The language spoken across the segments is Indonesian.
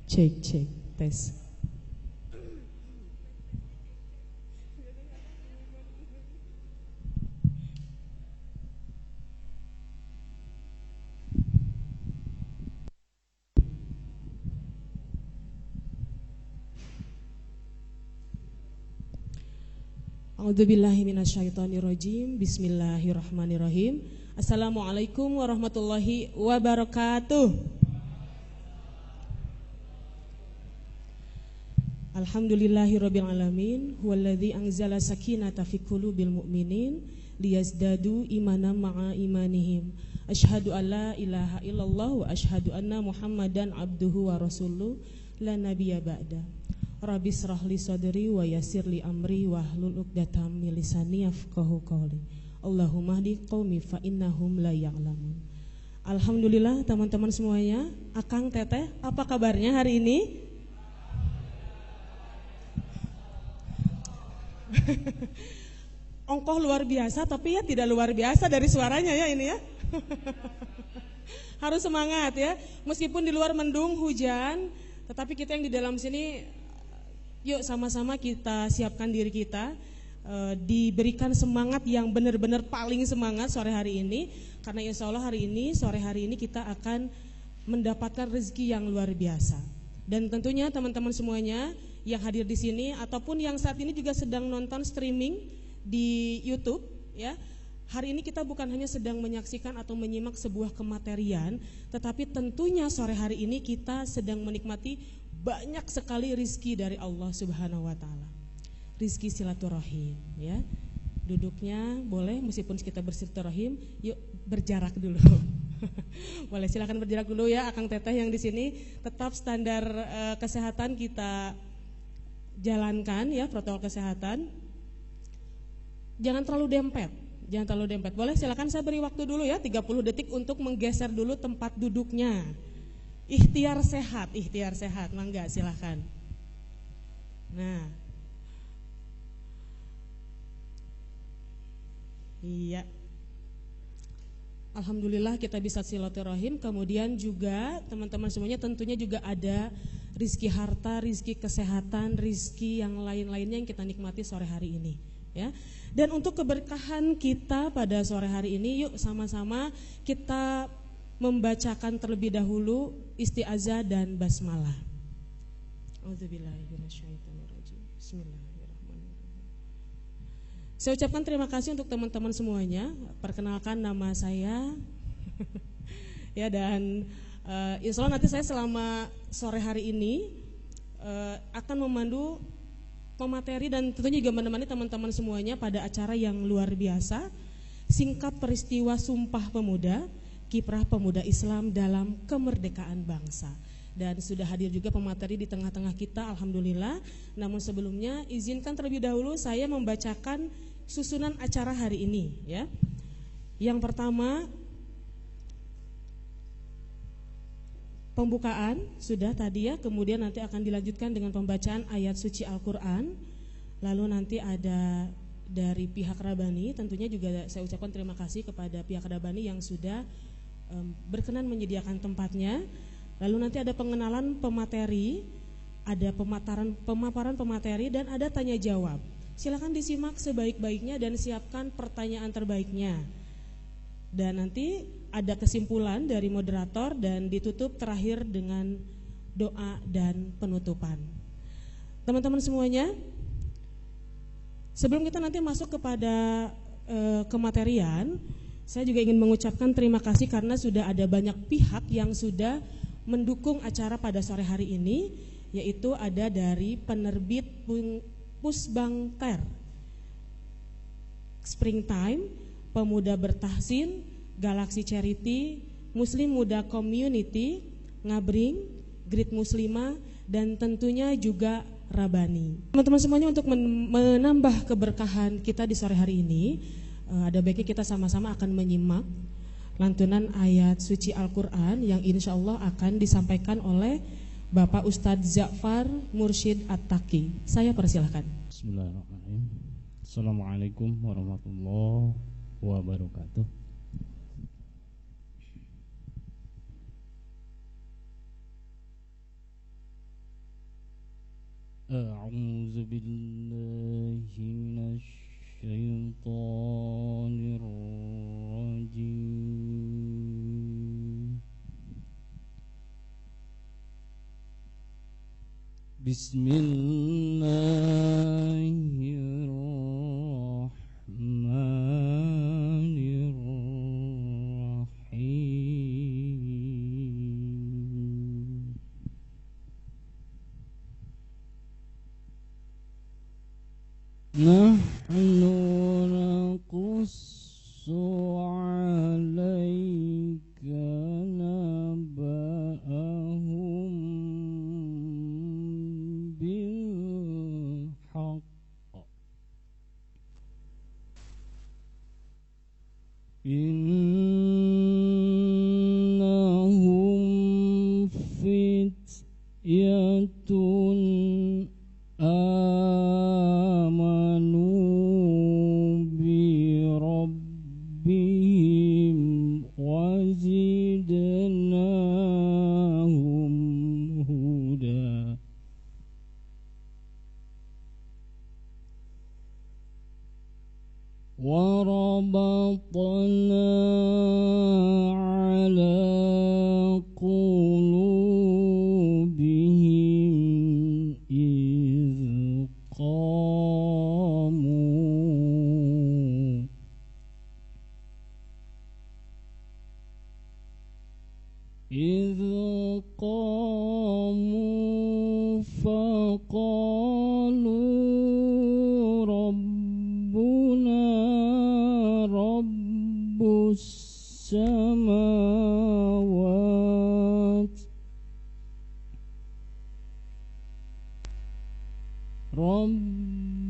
Cek, tes. A'udzubillahi minasyaitonirrajim. Bismillahirrahmanirrahim. Assalamualaikum warahmatullahi wabarakatuh. Alhamdulillahirabbil alamin, huwallazi anzala sakinata fi qulubil mu'minin liyazdadu imanan ma'a imanihim. Asyhadu an la ilaha illallah wa asyhadu anna Muhammadan abduhu wa rasuluh la nabiyya ba'da. Rabbi shrah li sadri wa yassir li amri wahlul 'uqdatam min lisani yafqahu qawli. Allahumma hdi qaumi fa innahum la ya'lamun. Alhamdulillah teman-teman semuanya, Akang Teteh, apa kabarnya hari ini? Ongkoh luar biasa, tapi ya tidak luar biasa dari suaranya ya ini ya. Harus semangat ya, meskipun di luar mendung hujan, tetapi kita yang di dalam sini, yuk sama-sama kita siapkan diri kita, diberikan semangat yang benar-benar paling semangat sore hari ini, karena insya Allah sore hari ini kita akan mendapatkan rezeki yang luar biasa. Dan tentunya teman-teman semuanya yang hadir di sini ataupun yang saat ini juga sedang nonton streaming di YouTube ya. Hari ini kita bukan hanya sedang menyaksikan atau menyimak sebuah kematerian, tetapi tentunya sore hari ini kita sedang menikmati banyak sekali rizki dari Allah Subhanahu wa taala. Rizki silaturahim ya. Duduknya boleh meskipun kita bersilaturahim, yuk berjarak dulu. Boleh silakan berjarak dulu ya Akang Teteh yang di sini. Tetap standar kesehatan kita jalankan ya, protokol kesehatan. Jangan terlalu dempet. Boleh silakan saya beri waktu dulu ya 30 detik untuk menggeser dulu tempat duduknya. Ikhtiar sehat, mangga silakan. Nah. Iya. Alhamdulillah kita bisa silaturahim. Kemudian juga teman-teman semuanya tentunya juga ada rizki harta, rizki kesehatan, rizki yang lain-lainnya yang kita nikmati sore hari ini ya. Dan untuk keberkahan kita pada sore hari ini, yuk sama-sama kita membacakan terlebih dahulu isti'azah dan basmalah. A'udzubillahiminasyaitonirrajim. Bismillahirrahmanirrahim. Saya ucapkan terima kasih untuk teman-teman semuanya. Perkenalkan nama saya ya, dan insya Allah nanti saya selama sore hari ini akan memandu pemateri dan tentunya juga menemani teman-teman semuanya pada acara yang luar biasa, singkat peristiwa Sumpah Pemuda, kiprah pemuda Islam dalam kemerdekaan bangsa. Dan sudah hadir juga pemateri di tengah-tengah kita, alhamdulillah. Namun sebelumnya izinkan terlebih dahulu saya membacakan susunan acara hari ini ya. Yang pertama, pembukaan sudah tadi ya, kemudian nanti akan dilanjutkan dengan pembacaan ayat suci Al-Quran. Lalu nanti ada dari pihak Rabani, tentunya juga saya ucapkan terima kasih kepada pihak Rabani yang sudah berkenan menyediakan tempatnya. Lalu nanti ada pengenalan pemateri, ada pemaparan pemateri, dan ada tanya jawab. Silakan disimak sebaik-baiknya dan siapkan pertanyaan terbaiknya. Dan nanti ada kesimpulan dari moderator dan ditutup terakhir dengan doa dan penutupan. Teman-teman semuanya, sebelum kita nanti masuk kepada kematerian, saya juga ingin mengucapkan terima kasih karena sudah ada banyak pihak yang sudah mendukung acara pada sore hari ini, yaitu ada dari penerbit Pusbangter, Springtime, Pemuda Bertahsin, Galaxy Charity, Muslim Muda Community, Ngabring, Grid Muslimah, dan tentunya juga Rabani. Teman-teman semuanya, untuk menambah keberkahan kita di sore hari ini, ada baiknya kita sama-sama akan menyimak lantunan ayat suci Al-Quran yang insya Allah akan disampaikan oleh Bapak Ustadz Ja'far Mursyid At-Taqi. Saya persilahkan. Bismillahirrahmanirrahim. Assalamualaikum warahmatullahi wabarakatuh. بالله من الشيطان الرجيم. بسم الله الرحمن الرحيم. نحن نقص عليك نبأهم بالحق إنهم فتية آمنوا بربهم وزدناهم هدى. وربطنا على قلوبهم إذ قاموا فقالوا ربنا رب السماوات ربنا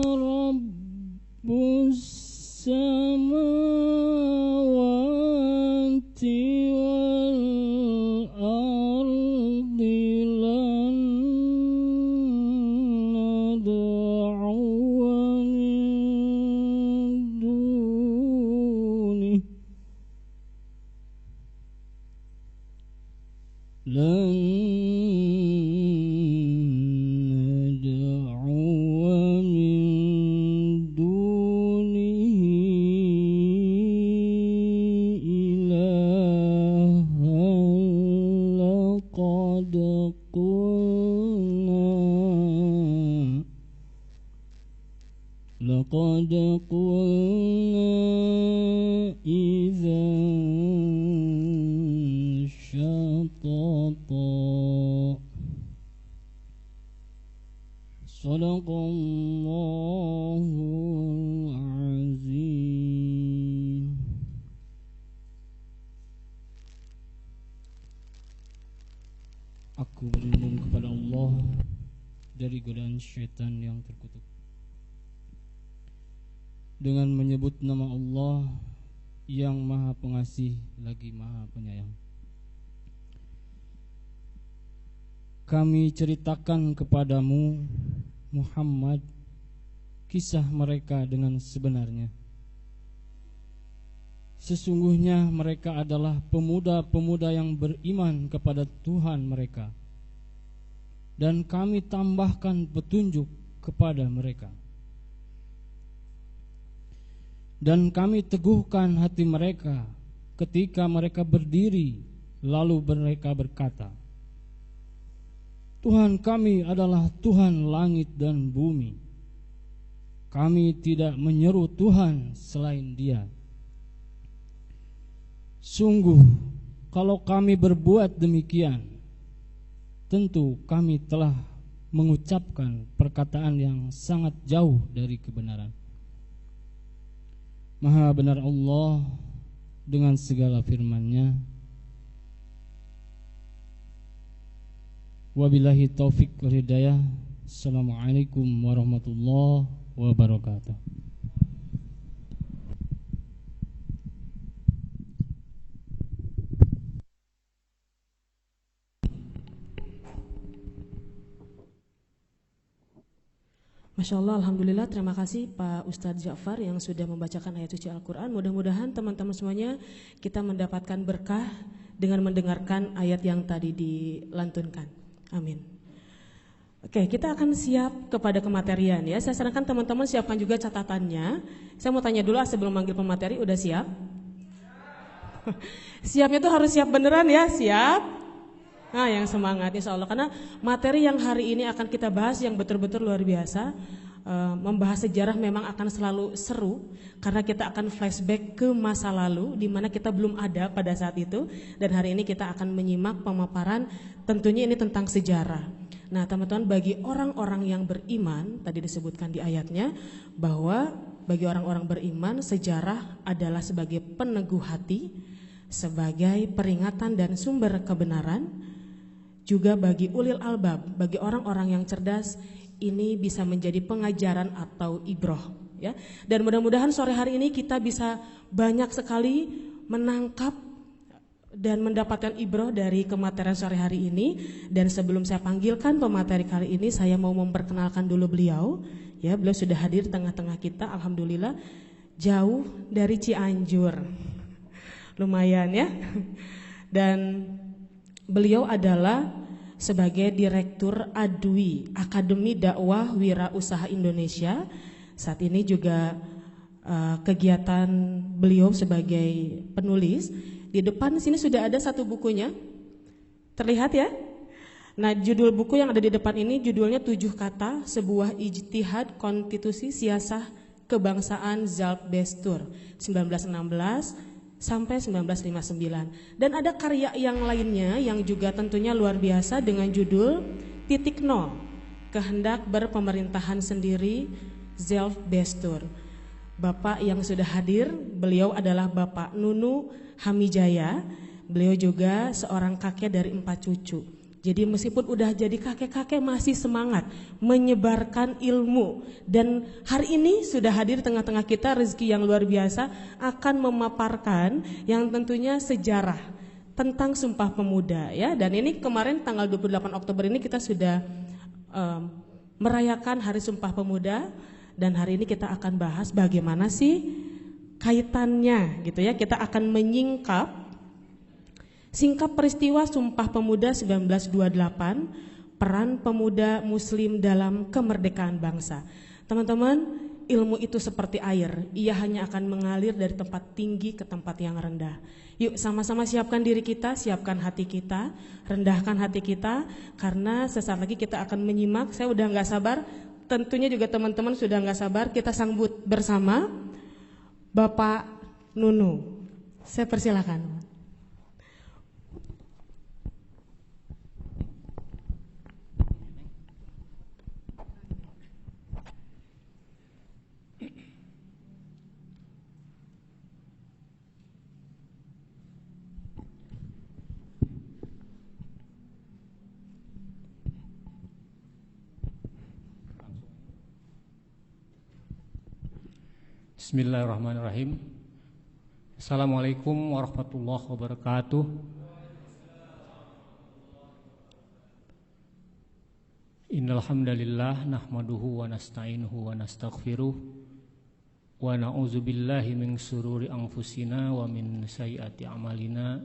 رب السماوات والأرض لن ندعو من دونه لقد قلنا إذا شططا. صدق الله العظيم. Aku berlindung kepada Allah dari godaan syaitan yang terkutuk dengan menyebut nama Allah yang Maha Pengasih lagi Maha Penyayang. Kami ceritakan kepadamu Muhammad kisah mereka dengan sebenarnya. Sesungguhnya mereka adalah pemuda-pemuda yang beriman kepada Tuhan mereka, dan kami tambahkan petunjuk kepada mereka. Dan kami teguhkan hati mereka ketika mereka berdiri, lalu mereka berkata, Tuhan kami adalah Tuhan langit dan bumi. Kami tidak menyeru Tuhan selain Dia. Sungguh, kalau kami berbuat demikian, tentu kami telah mengucapkan perkataan yang sangat jauh dari kebenaran. Maha benar Allah dengan segala firman-Nya. Wabillahi taufik wal hidayah. Assalamualaikum warahmatullahi wabarakatuh. Masya Allah, Alhamdulillah, terima kasih Pak Ustadz Ja'far yang sudah membacakan ayat suci Al-Quran. Mudah-mudahan teman-teman semuanya kita mendapatkan berkah dengan mendengarkan ayat yang tadi dilantunkan. Amin. Oke, kita akan siap kepada kematerian ya. Saya sarankan teman-teman siapkan juga catatannya. Saya mau tanya dulu sebelum manggil pemateri, udah siap? Siapnya tuh harus siap beneran ya, siap? Nah, yang semangat insya Allah. Karena materi yang hari ini akan kita bahas yang betul-betul luar biasa. Membahas sejarah memang akan selalu seru karena kita akan flashback ke masa lalu di mana kita belum ada pada saat itu, dan hari ini kita akan menyimak pemaparan tentunya ini tentang sejarah. Nah, teman-teman, bagi orang-orang yang beriman, tadi disebutkan di ayatnya bahwa bagi orang-orang beriman sejarah adalah sebagai peneguh hati, sebagai peringatan dan sumber kebenaran. Juga bagi ulil albab, bagi orang-orang yang cerdas, ini bisa menjadi pengajaran atau ibroh ya. Dan mudah-mudahan sore hari ini kita bisa banyak sekali menangkap dan mendapatkan ibroh dari kematerian sore hari ini. Dan sebelum saya panggilkan pemateri kali ini, saya mau memperkenalkan dulu beliau ya. Beliau sudah hadir di tengah-tengah kita, alhamdulillah, jauh dari Cianjur. Lumayan ya. Dan beliau adalah sebagai Direktur ADWI, Akademi Dakwah Wira Usaha Indonesia. Saat ini juga kegiatan beliau sebagai penulis. Di depan sini sudah ada satu bukunya, terlihat ya. Nah, judul buku yang ada di depan ini judulnya 7 Kata, Sebuah Ijtihad Konstitusi Siasah Kebangsaan Zaltbestur 1916 sampai 1959. Dan ada karya yang lainnya yang juga tentunya luar biasa dengan judul Titik Nol, Kehendak Berpemerintahan Sendiri Zaltbestur. Bapak yang sudah hadir, beliau adalah Bapak Nunu Hamijaya. Beliau juga seorang kakek dari 4 cucu. Jadi meskipun udah jadi kakek-kakek masih semangat menyebarkan ilmu. Dan hari ini sudah hadir di tengah-tengah kita rezeki yang luar biasa, akan memaparkan yang tentunya sejarah tentang Sumpah Pemuda ya. Dan ini kemarin tanggal 28 Oktober ini kita sudah merayakan Hari Sumpah Pemuda. Dan hari ini kita akan bahas bagaimana sih kaitannya gitu ya. Kita akan menyingkap singkap peristiwa Sumpah Pemuda 1928, peran pemuda muslim dalam kemerdekaan bangsa. Teman-teman, ilmu itu seperti air, ia hanya akan mengalir dari tempat tinggi ke tempat yang rendah. Yuk sama-sama siapkan diri kita, siapkan hati kita, rendahkan hati kita, karena sesaat lagi kita akan menyimak. Saya udah gak sabar, tentunya juga teman-teman sudah gak sabar, kita sambut bersama Bapak Nunu. Saya persilakan. Bismillahirrahmanirrahim. Assalamualaikum warahmatullahi wabarakatuh. Innal hamdalillah nahmaduhu wa nasta'inuhu wa nastaghfiruh wa na'udzubillahi min shururi anfusina wa min sayyiati a'malina.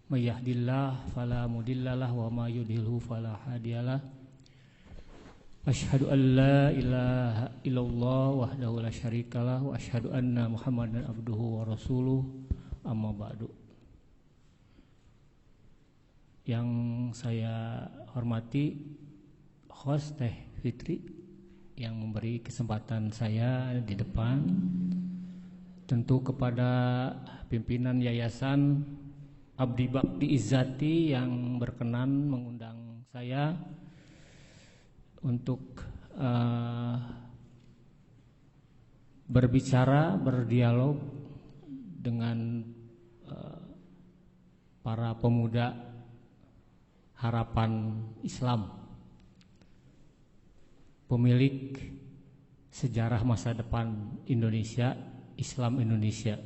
May yahdihillahu fala mudhillalah wa may yudhlilhu fala hadiyalah. Asyhadu an la ilaha illallah wahdahu la syarikalah wa asyhadu anna Muhammadan abduhu wa rasuluh, amma ba'du. Yang saya hormati host Teh Fitri yang memberi kesempatan saya di depan, tentu kepada pimpinan Yayasan Abdi Bakti Izzati yang berkenan mengundang saya untuk berbicara, berdialog dengan para pemuda harapan Islam, pemilik sejarah masa depan Indonesia, Islam Indonesia.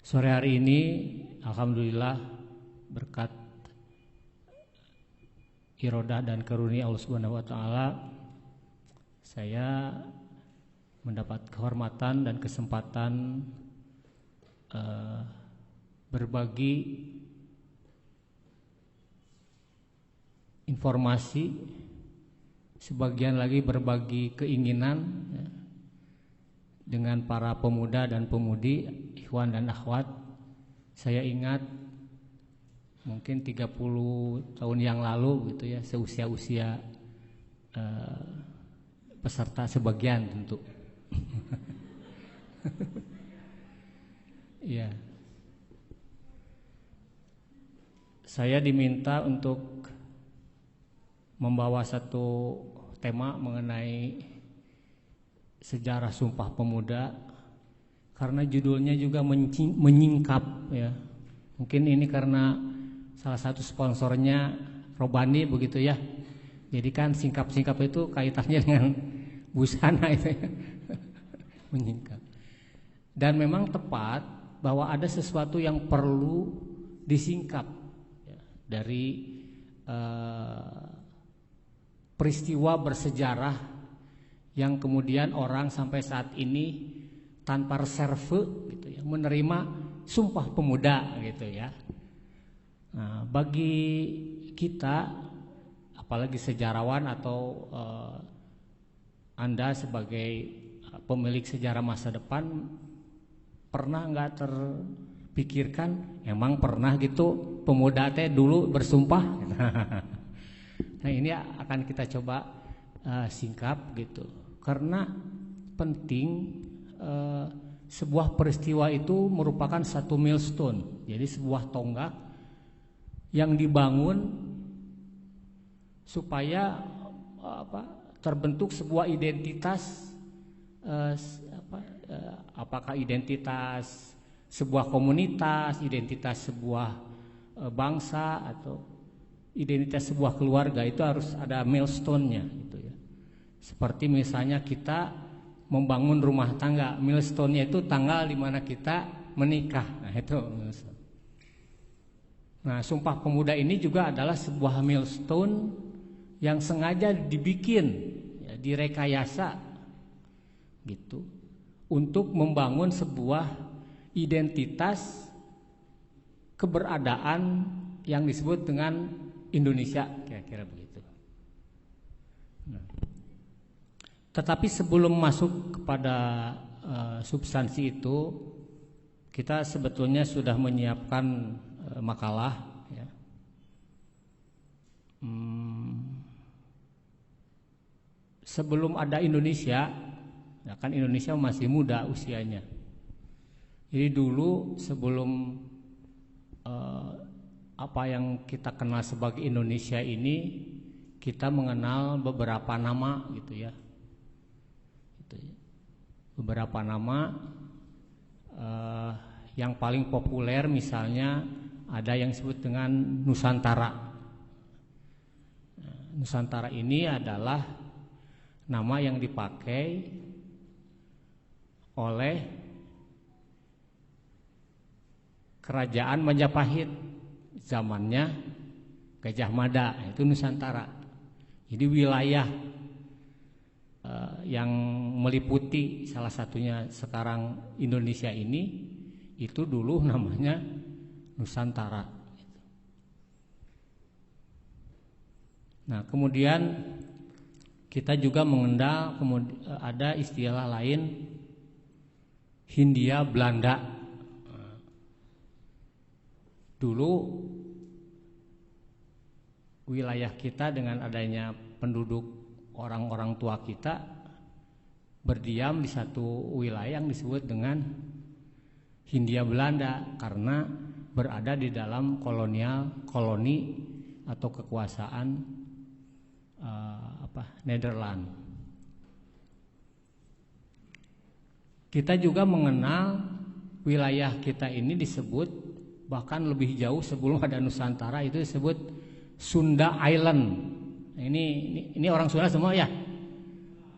Sore hari ini alhamdulillah berkat irodah dan karunia Allah Subhanahu wa taala, saya mendapat kehormatan dan kesempatan berbagi informasi, sebagian lagi berbagi keinginan ya, dengan para pemuda dan pemudi, ikhwan dan akhwat. Saya ingat mungkin 30 tahun yang lalu gitu ya, seusia-usia peserta sebagian tentu. Iya. Saya diminta untuk membawa satu tema mengenai sejarah Sumpah Pemuda karena judulnya juga menyingkap ya. Mungkin ini karena salah satu sponsornya Robani begitu ya. Jadi kan singkap-singkap itu kaitannya dengan busana itu ya. Menyingkap. Dan memang tepat bahwa ada sesuatu yang perlu disingkap ya, dari peristiwa bersejarah yang kemudian orang sampai saat ini tanpa reserve gitu ya, menerima Sumpah Pemuda gitu ya. Nah, bagi kita apalagi sejarawan atau Anda sebagai pemilik sejarah masa depan, pernah nggak terpikirkan emang pernah gitu pemuda teh dulu bersumpah? Nah ini akan kita coba singkap gitu, karena penting. Sebuah peristiwa itu merupakan satu milestone, jadi sebuah tonggak yang dibangun supaya terbentuk sebuah identitas, apakah identitas sebuah komunitas, identitas sebuah bangsa atau identitas sebuah keluarga. Itu harus ada milestone-nya gitu ya. Seperti misalnya kita membangun rumah tangga, milestone-nya itu tanggal di mana kita menikah. Nah, itu milestone. Nah, Sumpah Pemuda ini juga adalah sebuah milestone yang sengaja dibikin, ya, direkayasa gitu, untuk membangun sebuah identitas keberadaan yang disebut dengan Indonesia, kira-kira begitu. Nah. Tetapi sebelum masuk kepada substansi itu, kita sebetulnya sudah menyiapkan makalah. Ya. Sebelum ada Indonesia, ya kan Indonesia masih muda usianya. Jadi dulu sebelum apa yang kita kenal sebagai Indonesia ini, kita mengenal beberapa nama gitu ya. Beberapa nama yang paling populer misalnya ada yang disebut dengan Nusantara. Nusantara ini adalah nama yang dipakai oleh Kerajaan Majapahit zamannya Gajah Mada, itu Nusantara. Jadi wilayah yang meliputi salah satunya sekarang Indonesia ini, itu dulu namanya Nusantara. Nah, kemudian kita juga mengenal ada istilah lain, Hindia Belanda. Dulu wilayah kita dengan adanya penduduk orang-orang tua kita berdiam di satu wilayah yang disebut dengan Hindia Belanda karena berada di dalam koloni atau kekuasaan Nederland. Kita juga mengenal wilayah kita ini disebut bahkan lebih jauh sebelum ada Nusantara, itu disebut Sunda Island. Ini orang Sunda semua ya.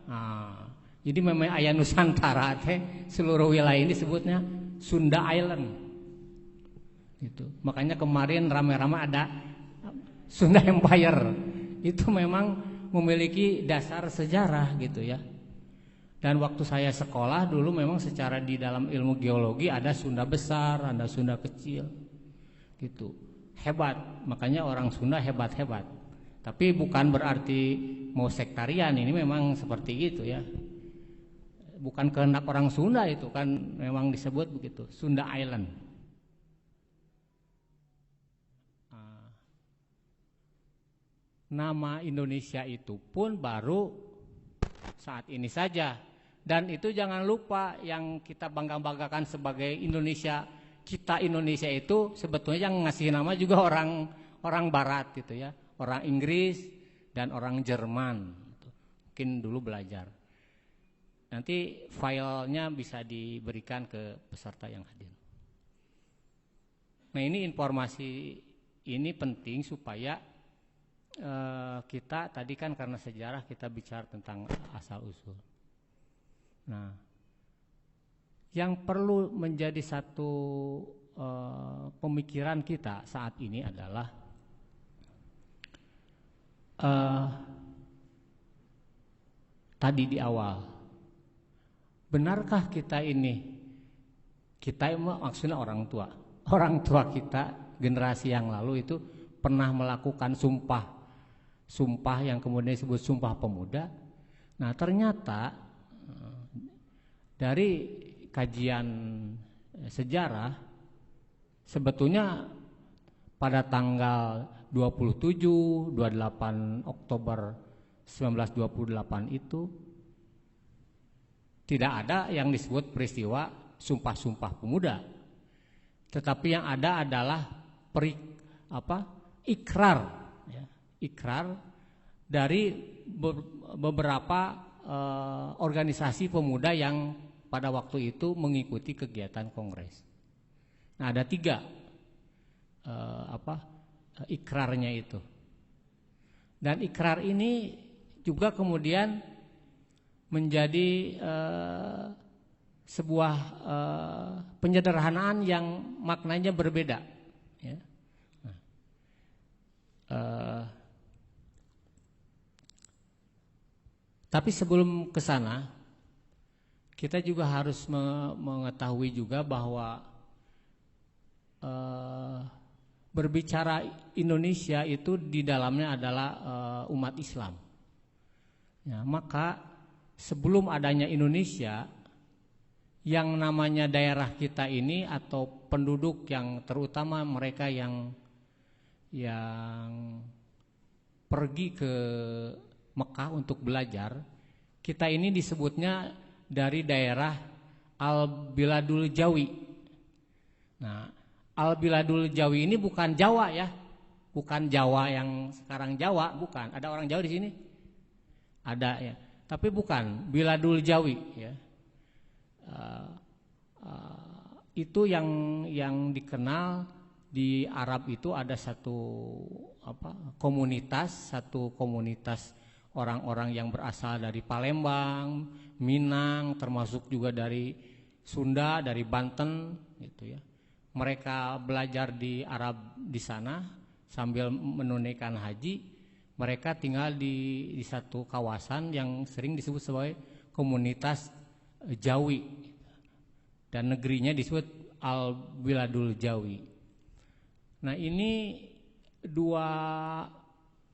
Nah, jadi memang aya Nusantara teh seluruh wilayah ini disebutnya Sunda Island. Gitu. Makanya kemarin rame-rame ada Sunda Empire. Itu memang memiliki dasar sejarah gitu ya. Dan waktu saya sekolah dulu memang secara di dalam ilmu geologi ada Sunda besar, ada Sunda kecil. Gitu. Hebat. Makanya orang Sunda hebat-hebat. Tapi bukan berarti mau sektarian, ini memang seperti itu ya. Bukan kehendak orang Sunda, itu kan memang disebut begitu, Sunda Island. Nama Indonesia itu pun baru saat ini saja. Dan itu jangan lupa yang kita bangga-banggakan sebagai Indonesia, kita Indonesia itu sebetulnya yang ngasih nama juga orang Barat gitu ya, orang Inggris dan orang Jerman. Mungkin dulu belajar. Nanti filenya bisa diberikan ke peserta yang hadir. Nah, ini informasi ini penting supaya kita tadi kan karena sejarah kita bicara tentang asal usul. Nah, yang perlu menjadi satu pemikiran kita saat ini adalah tadi di awal, benarkah kita maksudnya orang tua kita generasi yang lalu itu pernah melakukan sumpah yang kemudian disebut Sumpah Pemuda. Nah, ternyata dari kajian sejarah sebetulnya pada tanggal 27, 28 Oktober 1928 itu tidak ada yang disebut peristiwa Sumpah Pemuda. Tetapi yang ada adalah ikrar dari beberapa organisasi pemuda yang pada waktu itu mengikuti kegiatan kongres. Nah, ada 3 ikrarnya itu. Dan ikrar ini juga kemudian menjadi sebuah penyederhanaan yang maknanya berbeda. Ya. Tapi sebelum ke sana, kita juga harus mengetahui juga bahwa berbicara Indonesia itu di dalamnya adalah umat Islam. Ya, maka sebelum adanya Indonesia, yang namanya daerah kita ini atau penduduk yang terutama mereka yang pergi ke Mekah untuk belajar, kita ini disebutnya dari daerah Al-Biladul Jawi. Nah, Al-Biladul Jawi ini bukan Jawa ya, bukan Jawa yang sekarang Jawa, bukan. Ada orang Jawa di sini? Ada ya, tapi bukan Biladul Jawi ya. Itu yang dikenal di Arab itu ada satu komunitas orang-orang yang berasal dari Palembang, Minang, termasuk juga dari Sunda, dari Banten gitu ya. Mereka belajar di Arab di sana sambil menunaikan haji. Mereka tinggal di satu kawasan yang sering disebut sebagai komunitas Jawi, dan negerinya disebut Al-Biladul Jawi. Nah, ini 2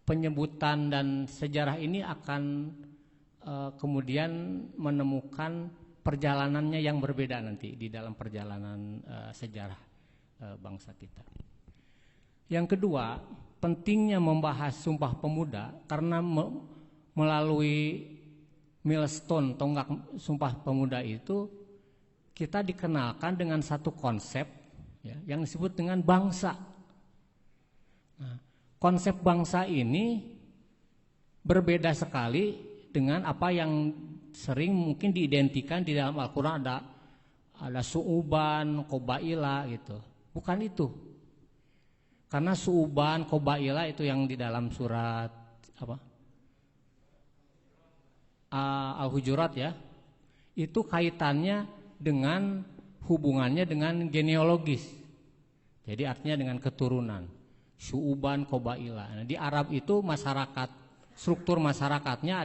penyebutan dan sejarah ini akan kemudian menemukan perjalanannya yang berbeda nanti di dalam perjalanan sejarah bangsa kita. Yang kedua, pentingnya membahas Sumpah Pemuda karena melalui milestone tonggak Sumpah Pemuda itu kita dikenalkan dengan satu konsep ya, yang disebut dengan bangsa. Nah, konsep bangsa ini berbeda sekali dengan apa yang sering mungkin diidentikan di dalam Al-Quran, ada su'uban, qabaila gitu. Bukan itu. Karena su'uban, qabaila itu yang di dalam surat Al-Hujurat ya. Itu kaitannya dengan hubungannya dengan genealogis. Jadi artinya dengan keturunan. Su'uban, qabaila. Nah, di Arab itu masyarakat, struktur masyarakatnya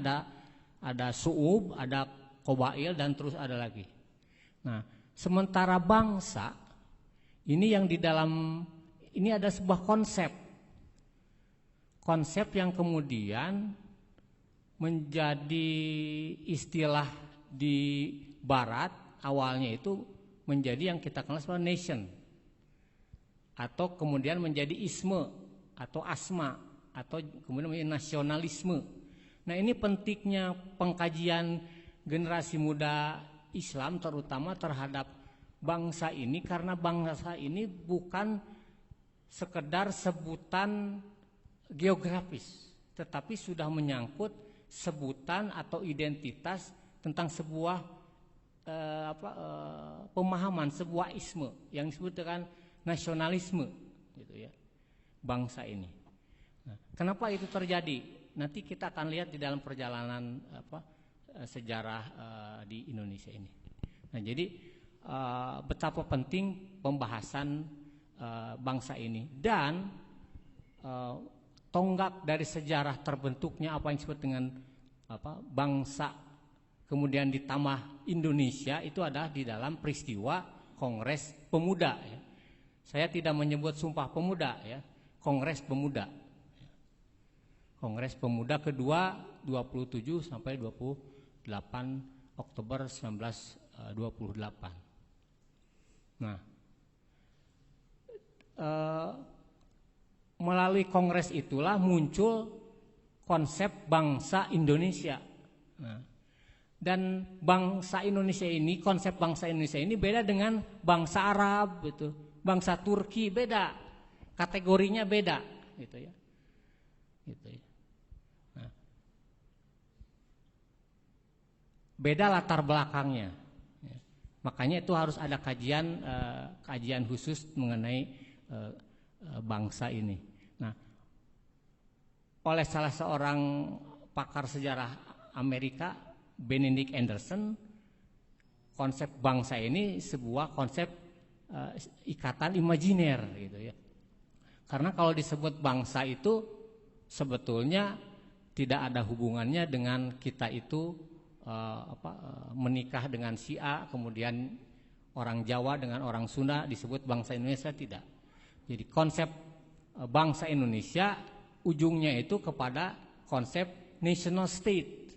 ada su'ub, ada qabail, dan terus ada lagi. Nah, sementara bangsa ini yang di dalam ini ada sebuah konsep. konsep yang kemudian menjadi istilah di Barat awalnya itu menjadi yang kita kenal sebagai nation, atau kemudian menjadi isme atau asma, atau kemudian menjadi nasionalisme. Nah, ini pentingnya pengkajian generasi muda Islam terutama terhadap bangsa ini, karena bangsa ini bukan sekedar sebutan geografis, tetapi sudah menyangkut sebutan atau identitas tentang sebuah pemahaman, sebuah isme yang disebut dengan nasionalisme, gitu ya, bangsa ini. Nah, kenapa itu terjadi? Nanti kita akan lihat di dalam perjalanan sejarah di Indonesia ini. Nah, jadi betapa penting pembahasan bangsa ini, dan tonggak dari sejarah terbentuknya apa yang disebut dengan bangsa kemudian ditambah Indonesia itu adalah di dalam peristiwa Kongres Pemuda, ya. Saya tidak menyebut Sumpah Pemuda, ya, Kongres Pemuda. Kongres Pemuda kedua 27 sampai 28 Oktober 1928. Nah, melalui kongres itulah muncul konsep bangsa Indonesia. Nah, dan bangsa Indonesia ini, konsep bangsa Indonesia ini beda dengan bangsa Arab, gitu, bangsa Turki, beda, kategorinya beda, gitu ya. Nah, beda latar belakangnya. Ya. Makanya itu harus ada kajian khusus mengenai bangsa ini. Nah, oleh salah seorang pakar sejarah Amerika, Benedict Anderson, konsep bangsa ini sebuah konsep ikatan imajiner, gitu ya. Karena kalau disebut bangsa itu sebetulnya tidak ada hubungannya dengan kita itu menikah dengan si A, kemudian orang Jawa dengan orang Sunda disebut bangsa Indonesia, tidak. Jadi konsep bangsa Indonesia ujungnya itu kepada konsep national state,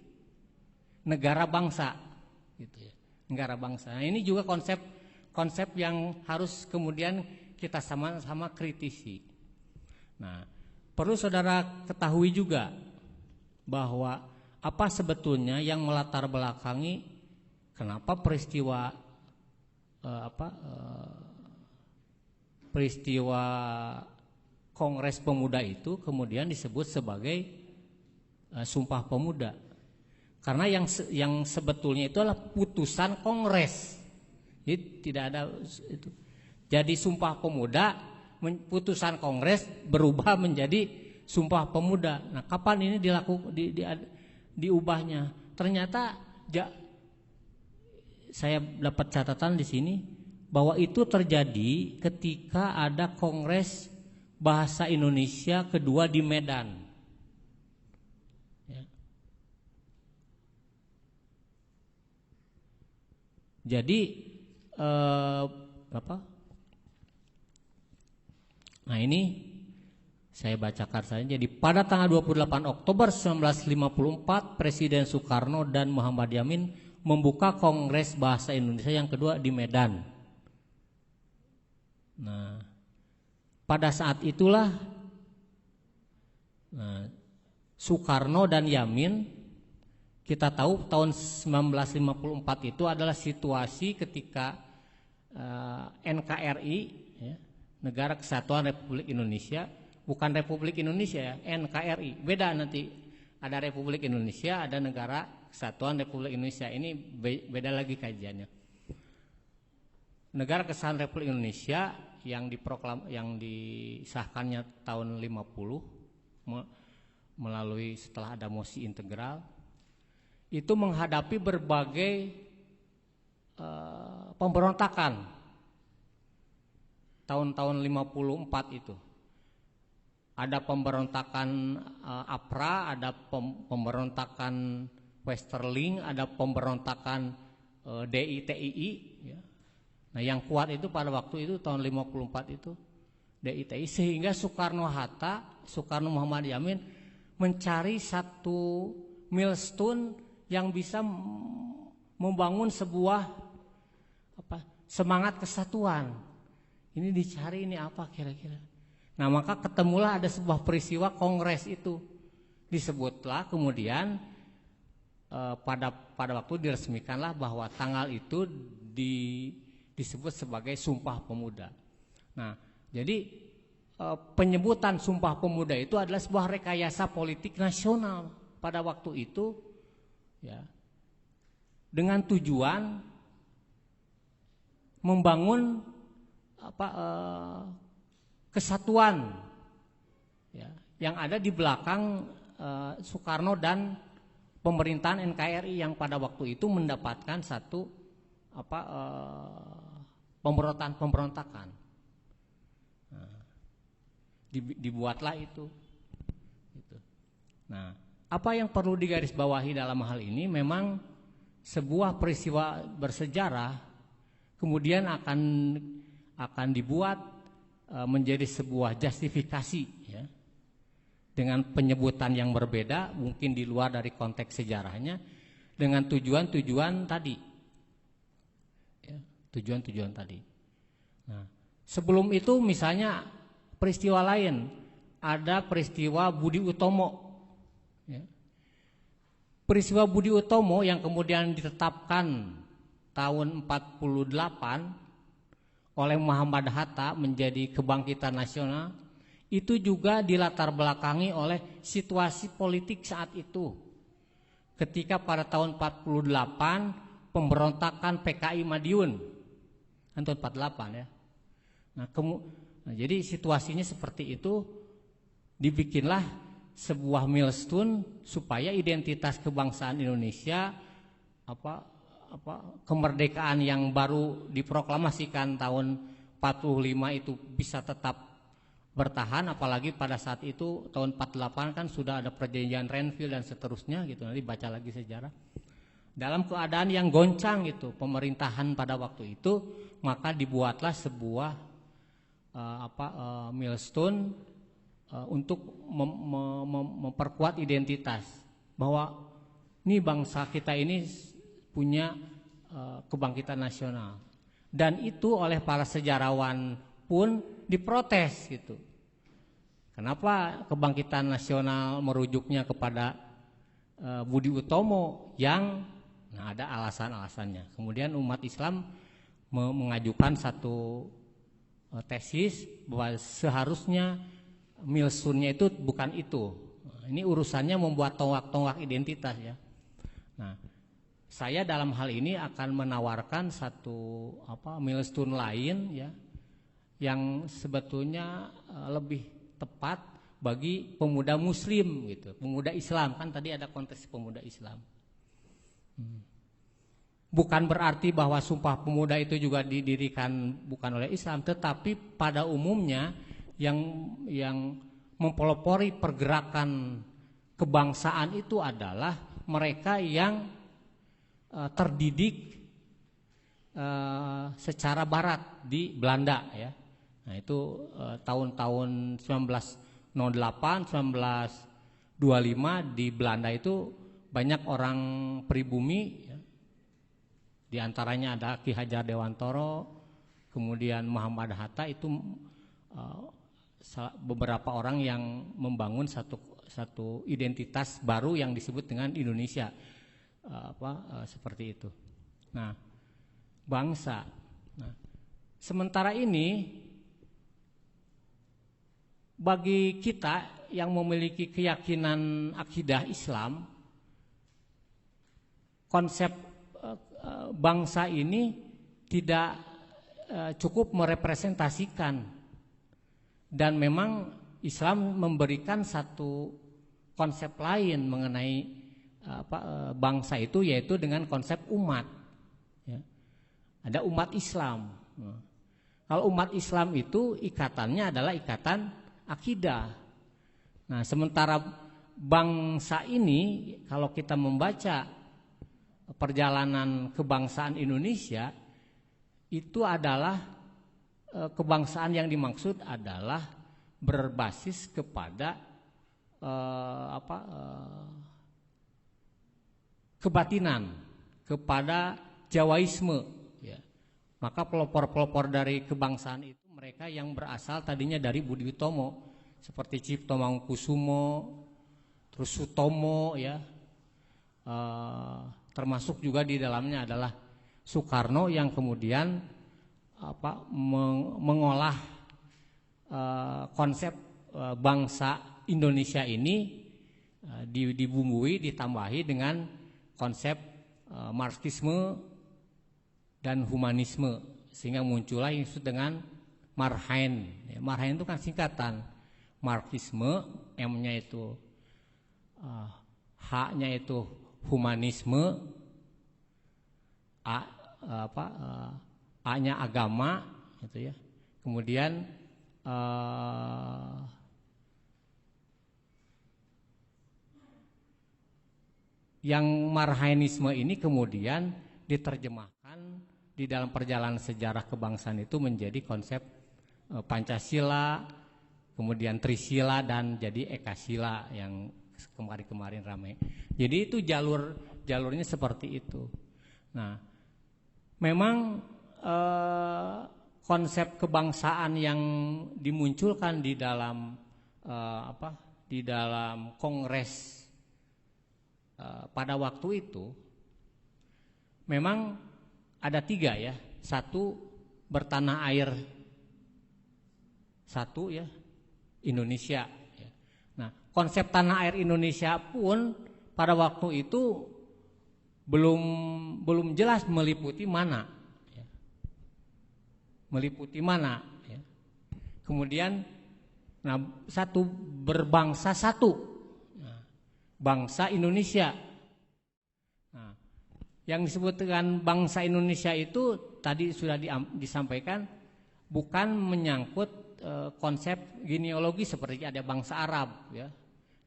negara bangsa, gitu ya, negara bangsa. Nah, ini juga konsep yang harus kemudian kita sama-sama kritisi. Nah, perlu saudara ketahui juga bahwa apa sebetulnya yang melatar belakangi kenapa peristiwa Kongres Pemuda itu kemudian disebut sebagai Sumpah Pemuda. Karena yang sebetulnya itu adalah putusan Kongres. Jadi tidak ada itu. Jadi Sumpah Pemuda, putusan Kongres berubah menjadi Sumpah Pemuda. Nah, kapan ini diubahnya? Ternyata saya dapat catatan di sini bahwa itu terjadi ketika ada Kongres Bahasa Indonesia kedua di Medan. Jadi nah ini saya bacakan saja. Jadi pada tanggal 28 Oktober 1954 Presiden Soekarno dan Muhammad Yamin membuka Kongres Bahasa Indonesia yang kedua di Medan. Nah, pada saat itulah Soekarno dan Yamin, kita tahu tahun 1954 itu adalah situasi ketika NKRI, ya, Negara Kesatuan Republik Indonesia, bukan Republik Indonesia ya, NKRI. Beda nanti, ada Republik Indonesia, ada Negara Kesatuan Republik Indonesia. Ini beda lagi kajiannya. Negara Kesatuan Republik Indonesia yang disahkannya tahun 50 melalui setelah ada mosi integral, itu menghadapi berbagai pemberontakan tahun-tahun 54 itu. Ada pemberontakan APRA, ada pemberontakan Westerling, ada pemberontakan DITII, ya. Nah, yang kuat itu pada waktu itu tahun 54 itu DITI, sehingga Soekarno Muhammad Yamin mencari satu milestone yang bisa membangun sebuah semangat kesatuan. Ini dicari, ini apa kira-kira. Nah, maka ketemulah ada sebuah peristiwa kongres itu. Disebutlah kemudian pada waktu diresmikanlah bahwa tanggal itu disebut sebagai Sumpah Pemuda. Nah, jadi penyebutan Sumpah Pemuda itu adalah sebuah rekayasa politik nasional pada waktu itu, ya, dengan tujuan membangun kesatuan, ya, yang ada di belakang Soekarno dan pemerintahan NKRI yang pada waktu itu mendapatkan satu pemberontakan. Nah, dibuatlah itu. Gitu. Nah, apa yang perlu digarisbawahi dalam hal ini, memang sebuah peristiwa bersejarah kemudian akan dibuat menjadi sebuah justifikasi, ya, dengan penyebutan yang berbeda, mungkin di luar dari konteks sejarahnya, dengan tujuan-tujuan tadi, ya, tujuan-tujuan tadi. Nah, sebelum itu misalnya peristiwa lain, ada peristiwa Budi Utomo, ya. Peristiwa Budi Utomo yang kemudian ditetapkan tahun 48 oleh Muhammad Hatta menjadi kebangkitan nasional, itu juga dilatar belakangi oleh situasi politik saat itu. Ketika pada tahun 48 pemberontakan PKI Madiun, kan tahun 48 ya. Nah, jadi situasinya seperti itu, dibikinlah sebuah milestone supaya identitas kebangsaan Indonesia, kemerdekaan yang baru diproklamasikan tahun 45 itu bisa tetap bertahan, apalagi pada saat itu tahun 48 kan sudah ada perjanjian Renville dan seterusnya gitu. Nanti baca lagi sejarah. Dalam keadaan yang goncang gitu pemerintahan pada waktu itu, maka dibuatlah sebuah milestone untuk memperkuat identitas bahwa ini bangsa kita ini punya kebangkitan nasional, dan itu oleh para sejarawan pun diprotes gitu. Kenapa kebangkitan nasional merujuknya kepada Budi Utomo yang ada alasan-alasannya. Kemudian umat Islam mengajukan satu tesis bahwa seharusnya milestone-nya itu bukan itu. Ini urusannya membuat tonggak-tonggak identitas, ya. Nah, saya dalam hal ini akan menawarkan satu milestone lain, ya, yang sebetulnya lebih tepat bagi pemuda Muslim gitu, pemuda Islam, kan tadi ada konteks pemuda Islam. Bukan berarti bahwa Sumpah Pemuda itu juga didirikan bukan oleh Islam, tetapi pada umumnya yang mempelopori pergerakan kebangsaan itu adalah mereka yang terdidik secara barat di Belanda, ya. Nah, itu tahun-tahun 1908, 1925 di Belanda itu banyak orang pribumi, ya. Di antaranya ada Ki Hajar Dewantoro, kemudian Muhammad Hatta, itu beberapa orang yang membangun satu identitas baru yang disebut dengan Indonesia, seperti itu. Nah, bangsa. Nah, sementara ini bagi kita yang memiliki keyakinan akidah Islam, konsep bangsa ini tidak cukup merepresentasikan, dan memang Islam memberikan satu konsep lain mengenai bangsa itu, yaitu dengan konsep umat, ya. Ada umat Islam. Kalau umat Islam itu ikatannya adalah ikatan akidah. Nah, sementara bangsa ini, kalau kita membaca perjalanan kebangsaan Indonesia, itu adalah kebangsaan yang dimaksud adalah berbasis kepada kebatinan, kepada Jawaisme. Ya. Maka pelopor-pelopor dari kebangsaan itu mereka yang berasal tadinya dari Budi Utomo, seperti Cipto Mangunkusumo, terus Sutomo, ya, termasuk juga di dalamnya adalah Soekarno yang kemudian mengolah konsep bangsa Indonesia ini dibumbui, ditambahi dengan konsep Marxisme dan humanisme, sehingga muncullah yang disebut dengan Marhaen. Marhaen itu kan singkatan Marxisme, M-nya itu H-nya itu humanisme, A-nya agama, gitu ya. Kemudian yang Marhaenisme ini kemudian diterjemahkan di dalam perjalanan sejarah kebangsaan itu menjadi konsep Pancasila, kemudian Trisila, dan jadi Ekasila yang kemarin-kemarin ramai. Jadi itu jalurnya seperti itu. Nah, memang konsep kebangsaan yang dimunculkan di dalam di dalam Kongres pada waktu itu memang ada 3 ya. 1 bertanah air, 1 ya Indonesia. Ya. Nah, konsep tanah air Indonesia pun pada waktu itu belum jelas meliputi mana, ya. Meliputi mana. Ya. Kemudian, nah, 1 berbangsa 1. Bangsa Indonesia. Nah, yang disebut dengan bangsa Indonesia itu tadi sudah disampaikan bukan menyangkut konsep genealogi seperti ada bangsa Arab, ya,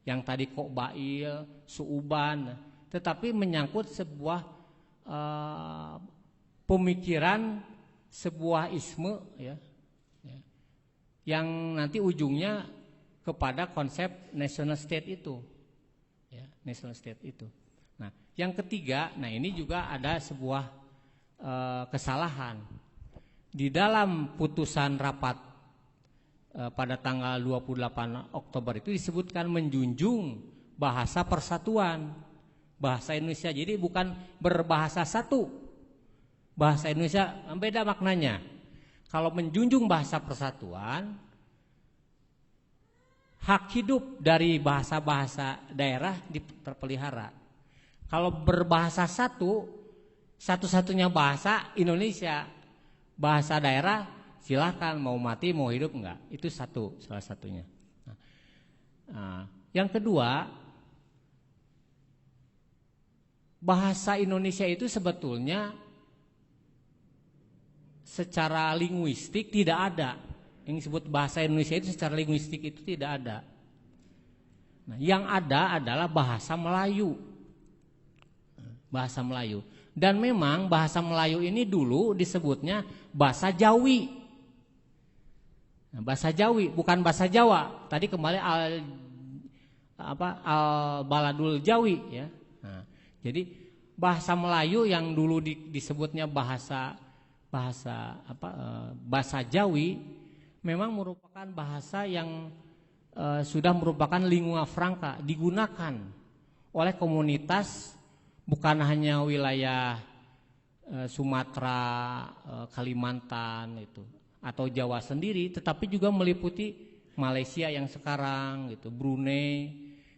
yang tadi Qoba'il, Su'uban, tetapi menyangkut sebuah pemikiran, sebuah isme, ya, yang nanti ujungnya kepada konsep national state itu. Ya, national state itu. Nah, yang ketiga, nah ini juga ada sebuah kesalahan di dalam putusan rapat pada tanggal 28 Oktober itu disebutkan menjunjung bahasa persatuan, bahasa Indonesia. Jadi bukan berbahasa satu, bahasa Indonesia beda maknanya. Kalau menjunjung bahasa persatuan, hak hidup dari bahasa-bahasa daerah terpelihara. Kalau berbahasa satu-satunya bahasa Indonesia, bahasa daerah silahkan mau mati mau hidup enggak. Itu salah satunya. Nah, yang kedua, bahasa Indonesia itu sebetulnya secara linguistik tidak ada. Yang disebut bahasa Indonesia itu secara linguistik itu tidak ada. Nah, yang ada adalah bahasa Melayu. Bahasa Melayu. Dan memang bahasa Melayu ini dulu disebutnya bahasa Jawi. Nah, bahasa Jawi bukan bahasa Jawa. Tadi kembali al baladul Jawi, ya. Nah, jadi bahasa Melayu yang dulu disebutnya bahasa Jawi memang merupakan bahasa yang sudah merupakan lingua franca, digunakan oleh komunitas bukan hanya wilayah Sumatera, Kalimantan itu atau Jawa sendiri, tetapi juga meliputi Malaysia yang sekarang gitu, Brunei,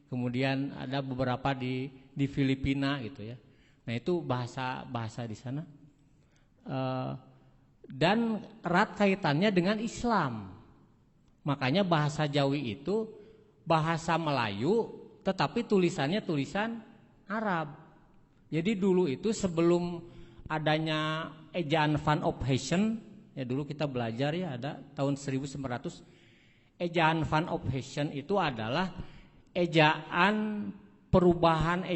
kemudian ada beberapa di Filipina gitu ya. Nah, itu bahasa di sana. Dan erat kaitannya dengan Islam. Makanya bahasa Jawi itu bahasa Melayu, tetapi tulisannya tulisan Arab. Jadi dulu itu sebelum adanya ejaan Van Opheusden, ya dulu kita belajar ya ada tahun 1900. Ejaan Van Opheusden itu adalah ejaan perubahan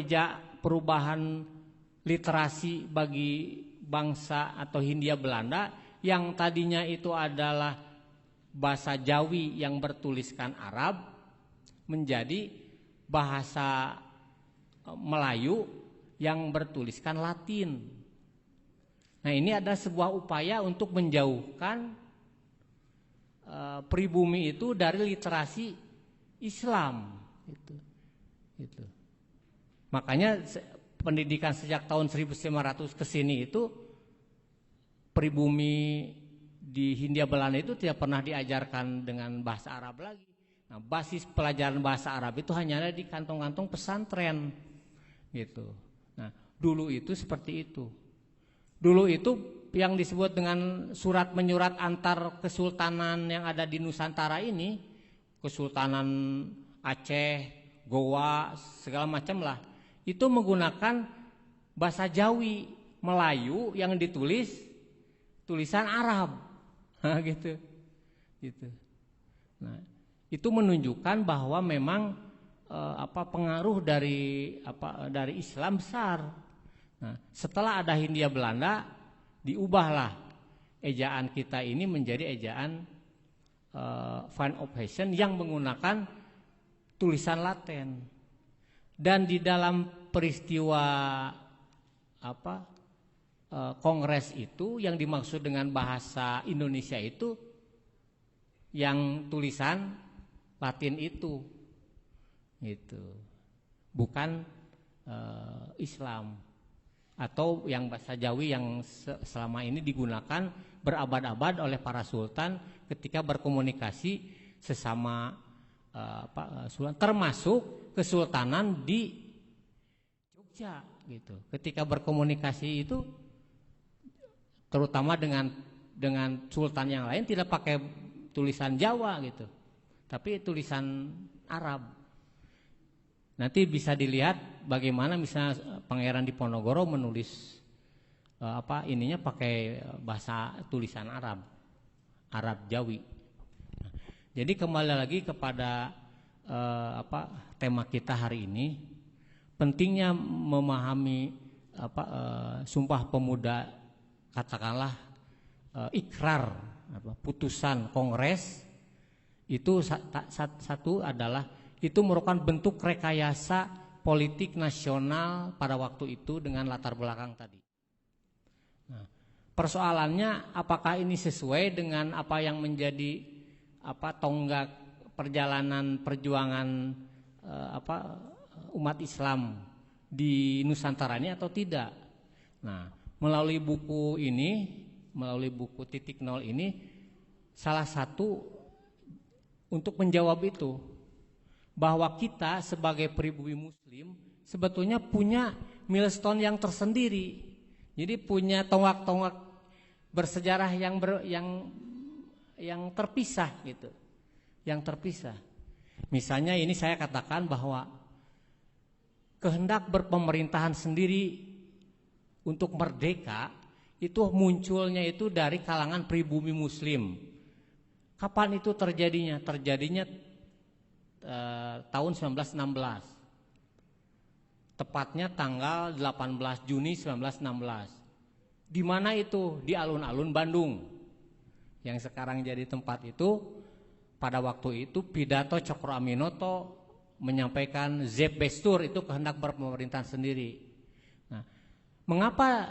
literasi bagi bangsa atau Hindia Belanda yang tadinya itu adalah bahasa Jawi yang bertuliskan Arab menjadi bahasa Melayu yang bertuliskan Latin. Nah, ini adalah sebuah upaya untuk menjauhkan pribumi itu dari literasi Islam. Itu. Makanya pendidikan sejak tahun 1500 ke sini itu pribumi di Hindia Belanda itu tidak pernah diajarkan dengan bahasa Arab lagi. Nah, basis pelajaran bahasa Arab itu hanya ada di kantong-kantong pesantren gitu. Nah, dulu itu seperti itu. Dulu itu yang disebut dengan surat menyurat antar kesultanan yang ada di Nusantara ini, Kesultanan Aceh, Goa, segala macam lah, itu menggunakan bahasa Jawi, Melayu yang ditulis tulisan Arab. Nah, gitu. Nah, itu menunjukkan bahwa memang pengaruh dari Islam besar. Nah, setelah ada Hindia Belanda, diubahlah ejaan kita ini menjadi ejaan Van Opheusden yang menggunakan tulisan Latin. Dan di dalam peristiwa kongres itu yang dimaksud dengan bahasa Indonesia itu yang tulisan Latin itu, bukan Islam atau yang bahasa Jawi yang selama ini digunakan berabad-abad oleh para sultan ketika berkomunikasi sesama sultan, termasuk kesultanan di Jogja gitu. Ketika berkomunikasi itu terutama dengan sultan yang lain tidak pakai tulisan Jawa gitu, tapi tulisan Arab. Nanti bisa dilihat bagaimana misalnya Pangeran Diponegoro menulis ininya pakai bahasa tulisan Arab Jawi. Jadi kembali lagi kepada tema kita hari ini, pentingnya memahami Sumpah Pemuda, katakanlah ikrar putusan Kongres itu satu adalah itu merupakan bentuk rekayasa politik nasional pada waktu itu dengan latar belakang tadi. Nah, persoalannya apakah ini sesuai dengan apa yang menjadi tonggak perjalanan perjuangan umat Islam di Nusantara ini atau tidak? Nah, melalui buku Titik Nol ini salah satu untuk menjawab itu, bahwa kita sebagai pribumi Muslim sebetulnya punya milestone yang tersendiri. Jadi punya tonggak-tonggak bersejarah yang terpisah gitu, yang terpisah. Misalnya ini saya katakan bahwa kehendak berpemerintahan sendiri untuk merdeka itu munculnya itu dari kalangan pribumi Muslim. Kapan itu terjadinya? Terjadinya tahun 1916. Tepatnya tanggal 18 Juni 1916. Di mana itu? Di alun-alun Bandung. Yang sekarang jadi tempat itu, pada waktu itu pidato Cokro Aminoto menyampaikan Zebestur itu kehendak berpemerintahan sendiri. Nah, mengapa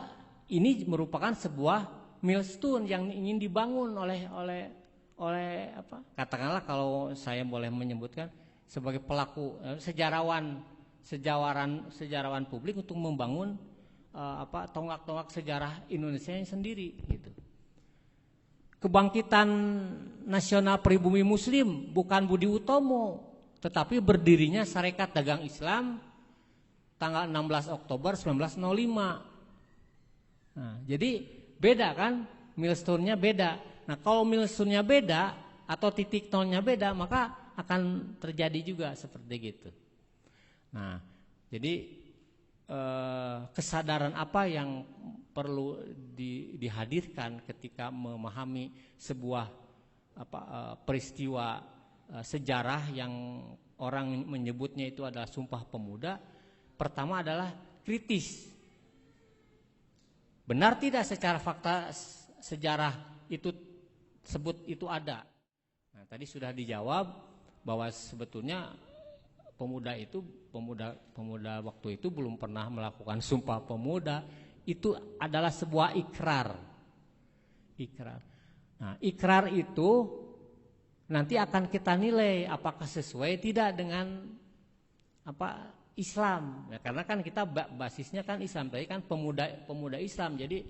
ini merupakan sebuah milestone yang ingin dibangun oleh katakanlah kalau saya boleh menyebutkan sebagai pelaku sejarawan publik untuk membangun tonggak-tonggak sejarah Indonesia yang sendiri gitu. Kebangkitan nasional pribumi Muslim bukan Budi Utomo, tetapi berdirinya Sarekat Dagang Islam tanggal 16 Oktober 1905. Nah, jadi beda kan, milestone-nya beda. Nah, kalau milestone-nya beda atau titik nolnya beda, maka akan terjadi juga seperti gitu. Nah, jadi kesadaran apa yang perlu dihadirkan ketika memahami sebuah peristiwa sejarah yang orang menyebutnya itu adalah Sumpah Pemuda. Pertama adalah kritis. Benar tidak secara fakta sejarah itu sebut itu ada. Nah, tadi sudah dijawab bahwa sebetulnya pemuda waktu itu belum pernah melakukan sumpah pemuda. Itu adalah sebuah ikrar. Nah, ikrar itu nanti akan kita nilai apakah sesuai tidak dengan Islam. Ya, karena kan kita basisnya kan Islam, tadi kan pemuda Islam. Jadi,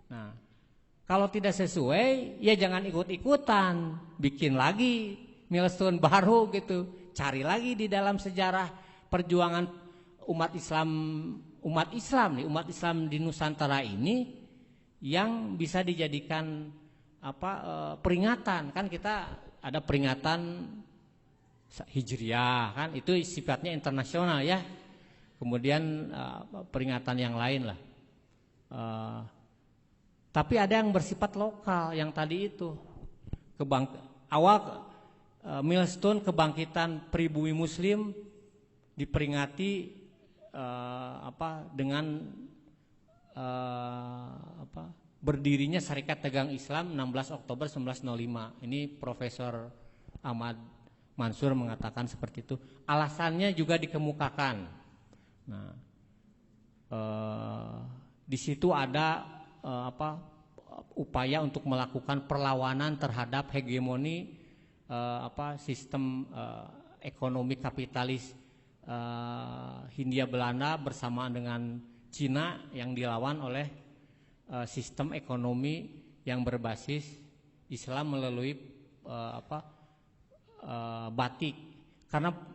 nah, kalau tidak sesuai, ya jangan ikut-ikutan, bikin lagi milestone baru gitu. Cari lagi di dalam sejarah perjuangan umat Islam di Nusantara ini yang bisa dijadikan peringatan. Kan kita ada peringatan Hijriah, kan itu sifatnya internasional ya. Kemudian peringatan yang lain lah. Tapi ada yang bersifat lokal, yang tadi itu milestone kebangkitan pribumi Muslim diperingati dengan berdirinya Sarekat Dagang Islam 16 Oktober 1905. Ini Profesor Ahmad Mansur mengatakan seperti itu. Alasannya juga dikemukakan. Nah, di situ ada upaya untuk melakukan perlawanan terhadap hegemoni sistem ekonomi kapitalis Hindia Belanda bersamaan dengan Cina yang dilawan oleh sistem ekonomi yang berbasis Islam melalui batik.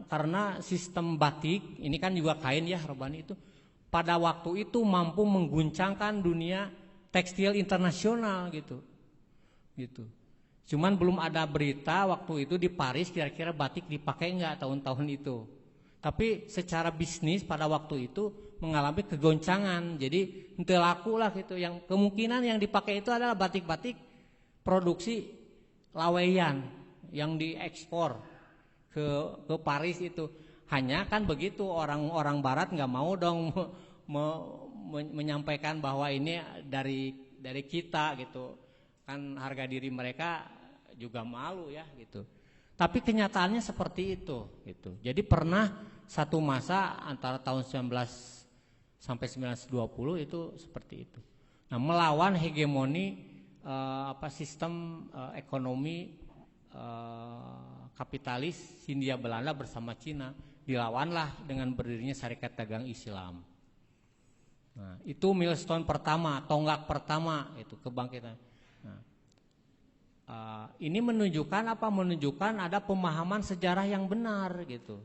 Karena sistem batik ini kan juga kain ya, Robani, itu pada waktu itu mampu mengguncangkan dunia tekstil internasional gitu. Cuman belum ada berita waktu itu di Paris kira-kira batik dipakai enggak tahun-tahun itu. Tapi secara bisnis pada waktu itu mengalami kegoncangan. Jadi ente laku lah gitu. Yang kemungkinan yang dipakai itu adalah batik-batik produksi laweyan yang diekspor ke Paris itu. Hanya kan begitu, orang barat nggak mau dong menyampaikan bahwa ini dari kita gitu. Kan harga diri mereka juga malu ya gitu. Tapi kenyataannya seperti itu gitu. Jadi pernah satu masa antara tahun 19 sampai 1920 itu seperti itu. Nah, melawan hegemoni sistem ekonomi kapitalis Hindia Belanda bersama Cina, dilawanlah dengan berdirinya Sarekat Dagang Islam. Nah, itu milestone pertama, tonggak pertama itu kebangkitan. Nah, ini menunjukkan apa? Menunjukkan ada pemahaman sejarah yang benar gitu.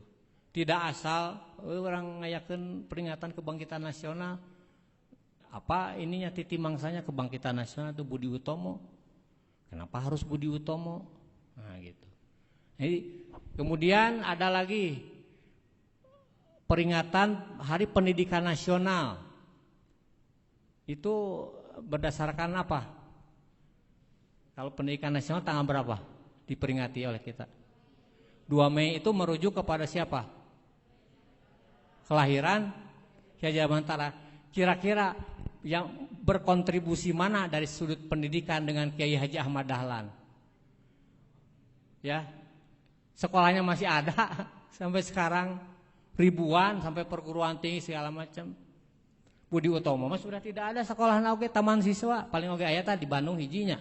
Tidak asal orang ngayakeun peringatan kebangkitan nasional. Apa ininya titi mangsanya kebangkitan nasional itu Budi Utomo. Kenapa harus Budi Utomo? Nah, gitu. Jadi kemudian ada lagi peringatan Hari Pendidikan Nasional. Itu berdasarkan apa? Kalau pendidikan nasional tanggal berapa diperingati oleh kita? 2 Mei itu merujuk kepada siapa? Kelahiran Ki Hajar Dewantara. Kira-kira yang berkontribusi mana dari sudut pendidikan dengan Kiai Haji Ahmad Dahlan? Ya, sekolahnya masih ada sampai sekarang ribuan sampai perguruan tinggi segala macam. Budi Utomo mah sudah tidak ada sekolah oge taman siswa, paling oge aya tah di Bandung hijinya.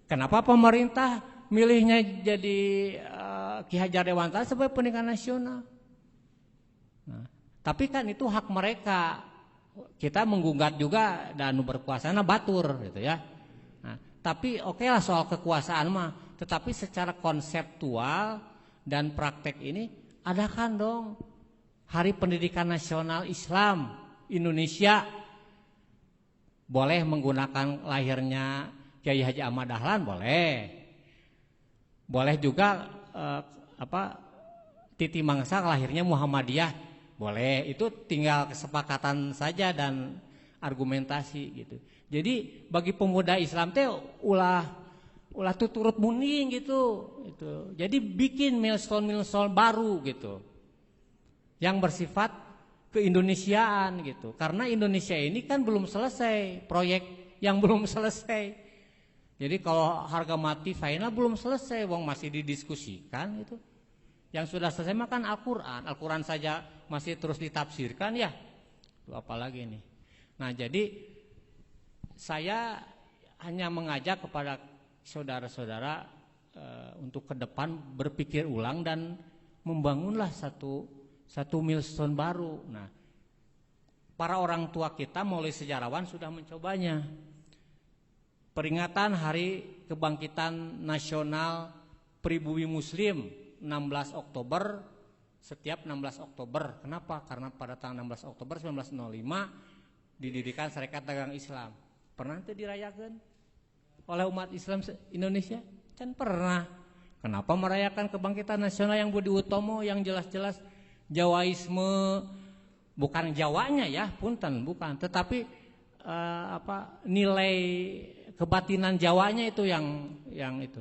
Kenapa pemerintah milihnya jadi Ki Hajar Dewantara sebagai pendidikan nasional? Nah, tapi kan itu hak mereka. Kita menggugat juga dan berkuasa batur gitu ya. Nah, tapi oke lah soal kekuasaan mah, tetapi secara konseptual dan praktek ini adakan dong Hari Pendidikan Nasional Islam Indonesia. Boleh menggunakan lahirnya Kiai Haji Ahmad Dahlan, boleh. Boleh juga titi mangsa lahirnya Muhammadiyah, boleh. Itu tinggal kesepakatan saja dan argumentasi gitu. Jadi bagi pemuda Islam teh ulah turut muning gitu. Jadi bikin milestone baru gitu. Yang bersifat keindonesiaan gitu. Karena Indonesia ini kan belum selesai, proyek yang belum selesai. Jadi kalau harga mati final belum selesai, wong masih didiskusikan itu. Yang sudah selesai mah kan Al-Qur'an. Al-Qur'an saja masih terus ditafsirkan ya. Itu apalagi nih. Nah, jadi saya hanya mengajak kepada saudara-saudara untuk ke depan berpikir ulang dan membangunlah satu milestone baru. Nah, para orang tua kita mulai sejarawan sudah mencobanya. Peringatan Hari Kebangkitan Nasional Pribumi Muslim 16 Oktober, setiap 16 Oktober. Kenapa? Karena pada tanggal 16 Oktober 1905 didirikan Serikat Dagang Islam. Pernah itu dirayakan oleh umat Islam Indonesia? Kan pernah. Kenapa merayakan kebangkitan nasional yang Budi Utomo yang jelas-jelas Jawaisme, bukan Jawanya ya, punten, bukan, tetapi nilai kebatinan Jawanya itu yang itu.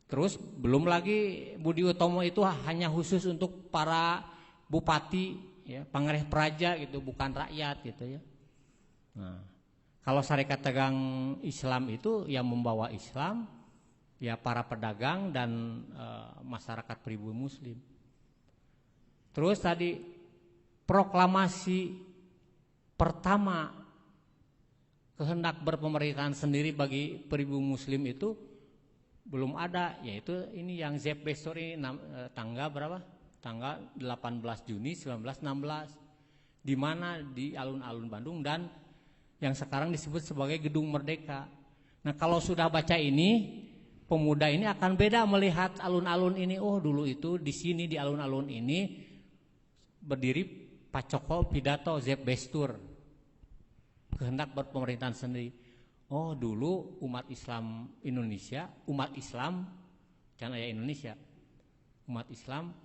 Terus belum lagi Budi Utomo itu hanya khusus untuk para bupati ya, pangareh praja gitu, bukan rakyat gitu ya. Nah, kalau Serikat Dagang Islam itu yang membawa Islam ya para pedagang dan masyarakat pribumi muslim. Terus tadi proklamasi pertama kehendak berpemerintahan sendiri bagi pribumi muslim itu belum ada, yaitu ini yang Zeb Bestor ini tanggal berapa? Tanggal 18 Juni 1916 di mana di alun-alun Bandung dan yang sekarang disebut sebagai Gedung Merdeka. Nah, kalau sudah baca ini, pemuda ini akan beda melihat alun-alun ini. Oh, dulu itu di sini di alun-alun ini berdiri Pak Coko pidato Zeb Bestor kehendak berpemerintahan sendiri. Oh, dulu umat Islam Indonesia, umat Islam jangan ya Indonesia, umat Islam.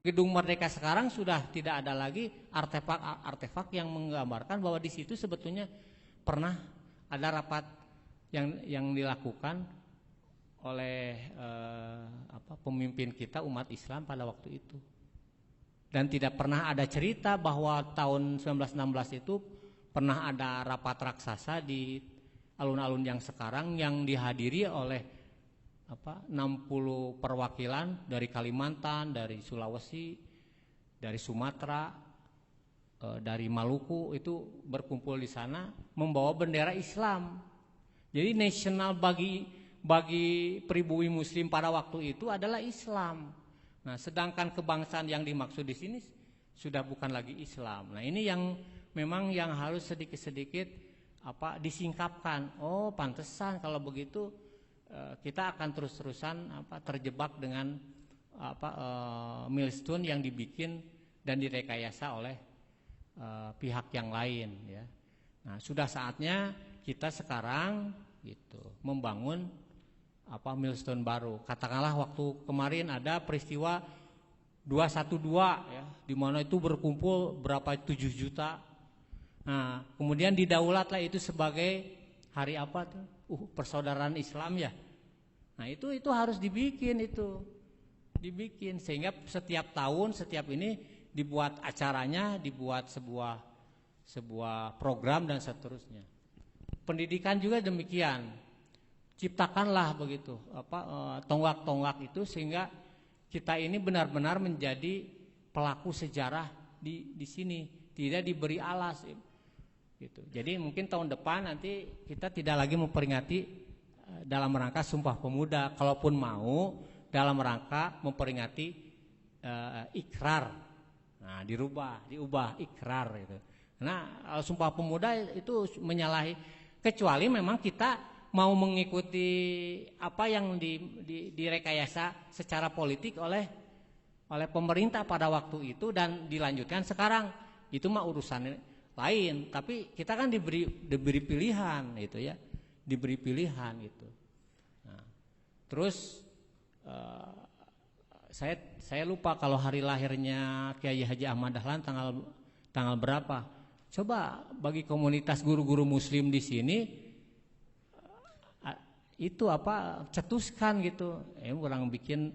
Gedung Merdeka sekarang sudah tidak ada lagi artefak yang menggambarkan bahwa di situ sebetulnya pernah ada rapat yang dilakukan oleh pemimpin kita umat Islam pada waktu itu. Dan tidak pernah ada cerita bahwa tahun 1916 itu pernah ada rapat raksasa di alun-alun yang sekarang yang dihadiri oleh 60 perwakilan dari Kalimantan, dari Sulawesi, dari Sumatera, dari Maluku itu berkumpul di sana membawa bendera Islam. Jadi nasional bagi pribumi muslim pada waktu itu adalah Islam. Nah, sedangkan kebangsaan yang dimaksud di sini sudah bukan lagi Islam. Nah, ini yang memang yang harus sedikit-sedikit disingkapkan. Oh, pantesan kalau begitu kita akan terus-terusan terjebak dengan milestone yang dibikin dan direkayasa oleh pihak yang lain ya. Nah, sudah saatnya kita sekarang gitu membangun milestone baru. Katakanlah waktu kemarin ada peristiwa 212 ya, di mana itu berkumpul berapa 7 juta. Nah, kemudian didaulatlah itu sebagai hari apa tuh? Persaudaraan Islam ya. Nah, itu harus dibikin sehingga setiap tahun setiap ini dibuat acaranya, dibuat sebuah program dan seterusnya. Pendidikan juga demikian. Ciptakanlah begitu tonggak-tonggak itu sehingga kita ini benar-benar menjadi pelaku sejarah di sini, tidak diberi alas gitu. Jadi mungkin tahun depan nanti kita tidak lagi memperingati dalam rangka Sumpah Pemuda, kalaupun mau dalam rangka memperingati ikrar. Nah, diubah ikrar gitu. Nah, Sumpah Pemuda itu menyalahi, kecuali memang kita mau mengikuti apa yang direkayasa secara politik oleh pemerintah pada waktu itu dan dilanjutkan sekarang, itu mah urusan lain. Tapi kita kan diberi pilihan itu ya, diberi pilihan itu. Nah, terus saya lupa kalau hari lahirnya Kiai Haji Ahmad Dahlan tanggal berapa. Coba bagi komunitas guru-guru muslim di sini itu cetuskan gitu. Orang bikin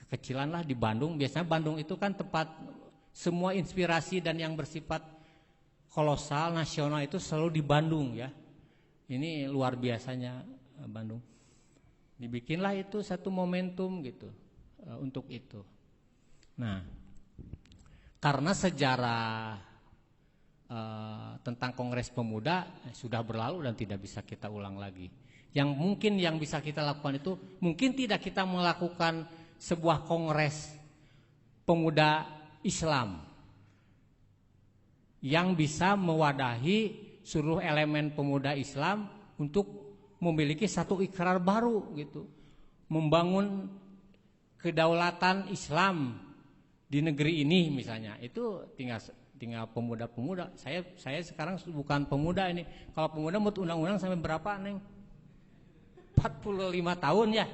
kekecilan lah di Bandung. Biasanya Bandung itu kan tempat semua inspirasi dan yang bersifat kolosal nasional itu selalu di Bandung ya. Ini luar biasanya Bandung. Dibikinlah itu satu momentum gitu untuk itu. Nah, karena sejarah tentang Kongres Pemuda sudah berlalu dan tidak bisa kita ulang lagi. Yang mungkin yang bisa kita lakukan itu mungkin tidak kita melakukan sebuah kongres pemuda Islam yang bisa mewadahi seluruh elemen pemuda Islam untuk memiliki satu ikrar baru gitu, membangun kedaulatan Islam di negeri ini misalnya. Itu tinggal pemuda-pemuda. Saya sekarang bukan pemuda ini. Kalau pemuda mau undang-undang sampai berapa, Neng? 45 tahun ya.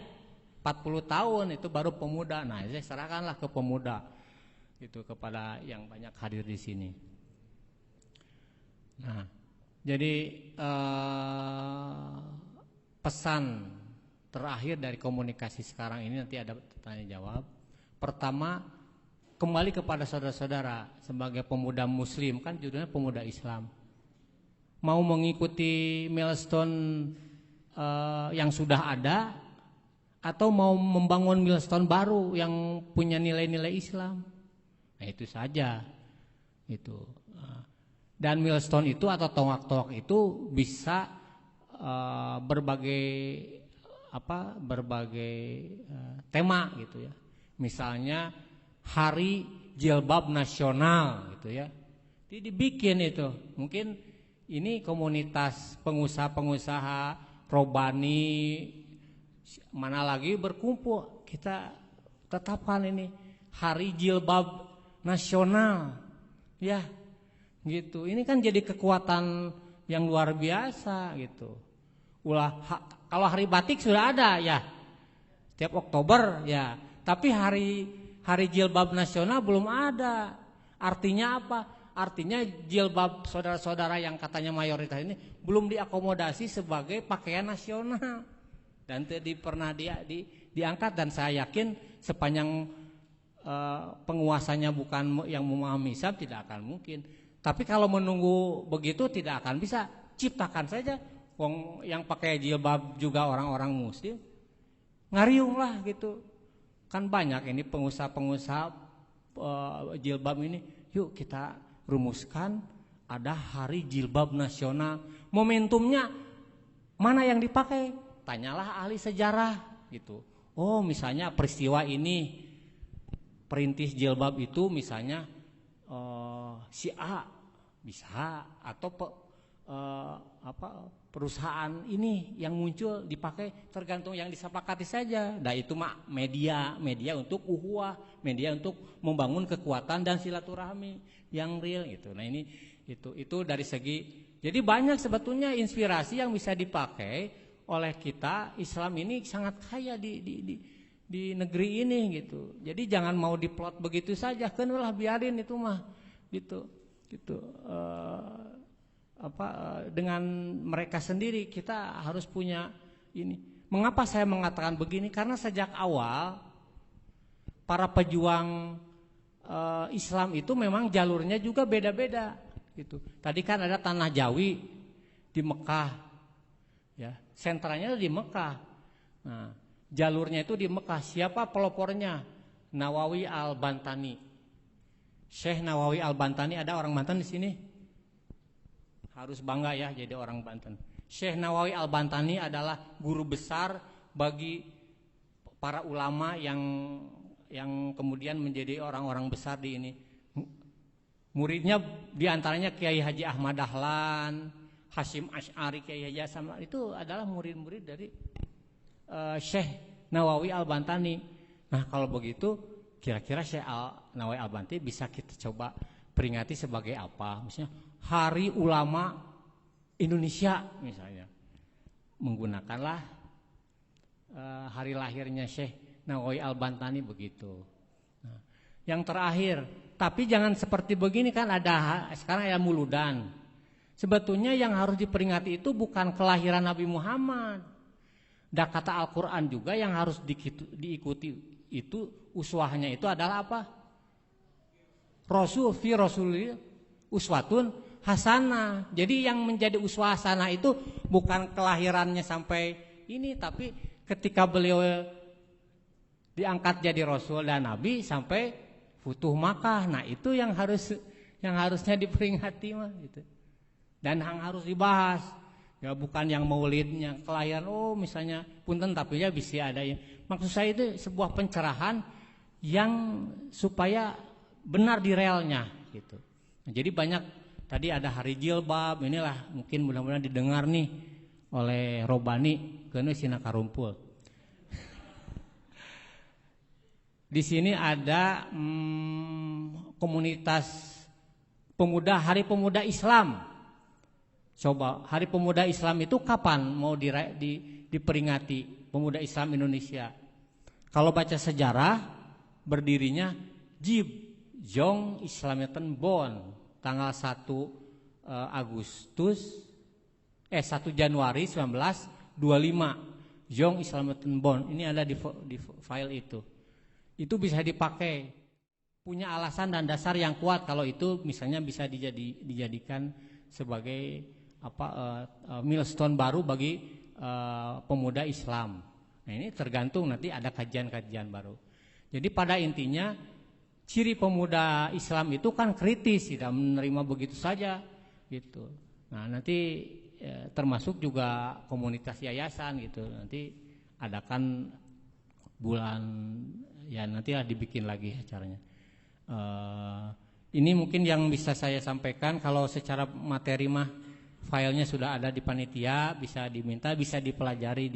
40 tahun itu baru pemuda. Nah, saya serahkanlah ke pemuda. Itu kepada yang banyak hadir di sini. Nah, jadi pesan terakhir dari komunikasi sekarang ini nanti ada tanya jawab. Pertama, kembali kepada saudara-saudara sebagai pemuda muslim, kan judulnya pemuda Islam. Mau mengikuti milestone yang sudah ada atau mau membangun milestone baru yang punya nilai-nilai Islam. Nah, itu saja. Itu. Dan milestone itu atau tonggak-tonggak itu bisa berbagai tema gitu ya. Misalnya Hari Jilbab Nasional gitu ya. Jadi dibikin itu. Mungkin ini komunitas pengusaha-pengusaha robani mana lagi berkumpul, kita tetapkan ini Hari Jilbab Nasional. Ya. Gitu. Ini kan jadi kekuatan yang luar biasa gitu. Kalau hari batik sudah ada ya. Setiap Oktober ya. Tapi hari jilbab nasional belum ada. Artinya apa? Artinya jilbab saudara-saudara yang katanya mayoritas ini belum diakomodasi sebagai pakaian nasional. Dan tidak pernah diangkat. Dan saya yakin sepanjang penguasanya bukan yang memahami Islam tidak akan mungkin. Tapi kalau menunggu begitu tidak akan bisa. Ciptakan saja. Wong yang pakai jilbab juga orang-orang muslim. Ngariunglah gitu. Kan banyak ini pengusaha-pengusaha jilbab ini. Yuk kita rumuskan ada Hari Jilbab Nasional. Momentumnya mana yang dipakai? Tanyalah ahli sejarah gitu. Oh, misalnya peristiwa ini perintis jilbab itu misalnya si A bisa, atau perusahaan ini yang muncul dipakai, tergantung yang disepakati saja. Nah, itu media untuk uhuwah, media untuk membangun kekuatan dan silaturahmi yang real gitu. Nah, ini itu dari segi, jadi banyak sebetulnya inspirasi yang bisa dipakai oleh kita. Islam ini sangat kaya di negeri ini gitu. Jadi jangan mau diplot begitu saja, kan ulah biarin itu mah gitu. Dengan mereka sendiri kita harus punya ini. Mengapa saya mengatakan begini? Karena sejak awal para pejuang Islam itu memang jalurnya juga beda-beda gitu. Tadi kan ada Tanah Jawi di Mekah, ya, sentranya di Mekah. Nah, jalurnya itu di Mekah. Siapa pelopornya? Nawawi Al-Bantani. Syekh Nawawi Al-Bantani, ada orang Banten di sini? Harus bangga ya jadi orang Banten. Syekh Nawawi Al-Bantani adalah guru besar bagi para ulama yang kemudian menjadi orang-orang besar di ini. Muridnya diantaranya Kiai Haji Ahmad Dahlan, Hasyim Asy'ari, Kiai Haji Asam, itu adalah murid-murid dari Syekh Nawawi Al-Bantani. Nah, kalau begitu kira-kira Syekh Nawawi Al-Bantani bisa kita coba peringati sebagai apa? Misalnya Hari Ulama Indonesia misalnya. Menggunakanlah hari lahirnya Syekh Nawawi Al-Bantani begitu. Nah, yang terakhir, tapi jangan seperti begini kan ada sekarang ya Muludan. Sebetulnya yang harus diperingati itu bukan kelahiran Nabi Muhammad. Dan kata Al-Qur'an juga yang harus diikuti itu uswahnya itu adalah apa? Rasul fi rasulillah uswatun hasanah. Jadi yang menjadi uswah hasanah itu bukan kelahirannya sampai ini, tapi ketika beliau diangkat jadi rasul dan nabi sampai futuh Makkah. Nah, itu yang harusnya diperingati mah gitu. Dan yang harus dibahas. Ya bukan yang maulidnya kelahiran misalnya punten tapi ya bisa ada yang maksud saya itu sebuah pencerahan yang supaya benar di realnya gitu. Nah, jadi banyak tadi ada hari jilbab, inilah mungkin mudah-mudahan didengar nih oleh Robani keun sina karumpul. Di sini ada komunitas pemuda, Hari Pemuda Islam. Coba Hari Pemuda Islam itu kapan mau diperingati Pemuda Islam Indonesia? Kalau baca sejarah berdirinya Jong Islamiatan Bon tanggal 1 Januari 1925. Jong Islamiatan Bon ini ada di file itu. Itu bisa dipakai, punya alasan dan dasar yang kuat kalau itu misalnya bisa dijadikan sebagai milestone baru bagi pemuda Islam. Nah, ini tergantung nanti ada kajian-kajian baru. Jadi pada intinya ciri pemuda Islam itu kan kritis, tidak menerima begitu saja gitu. Nah, nanti termasuk juga komunitas yayasan gitu. Nanti adakan bulan ya nantilah dibikin lagi acaranya. Ini mungkin yang bisa saya sampaikan. Kalau secara materi mah filenya sudah ada di panitia, bisa diminta, bisa dipelajari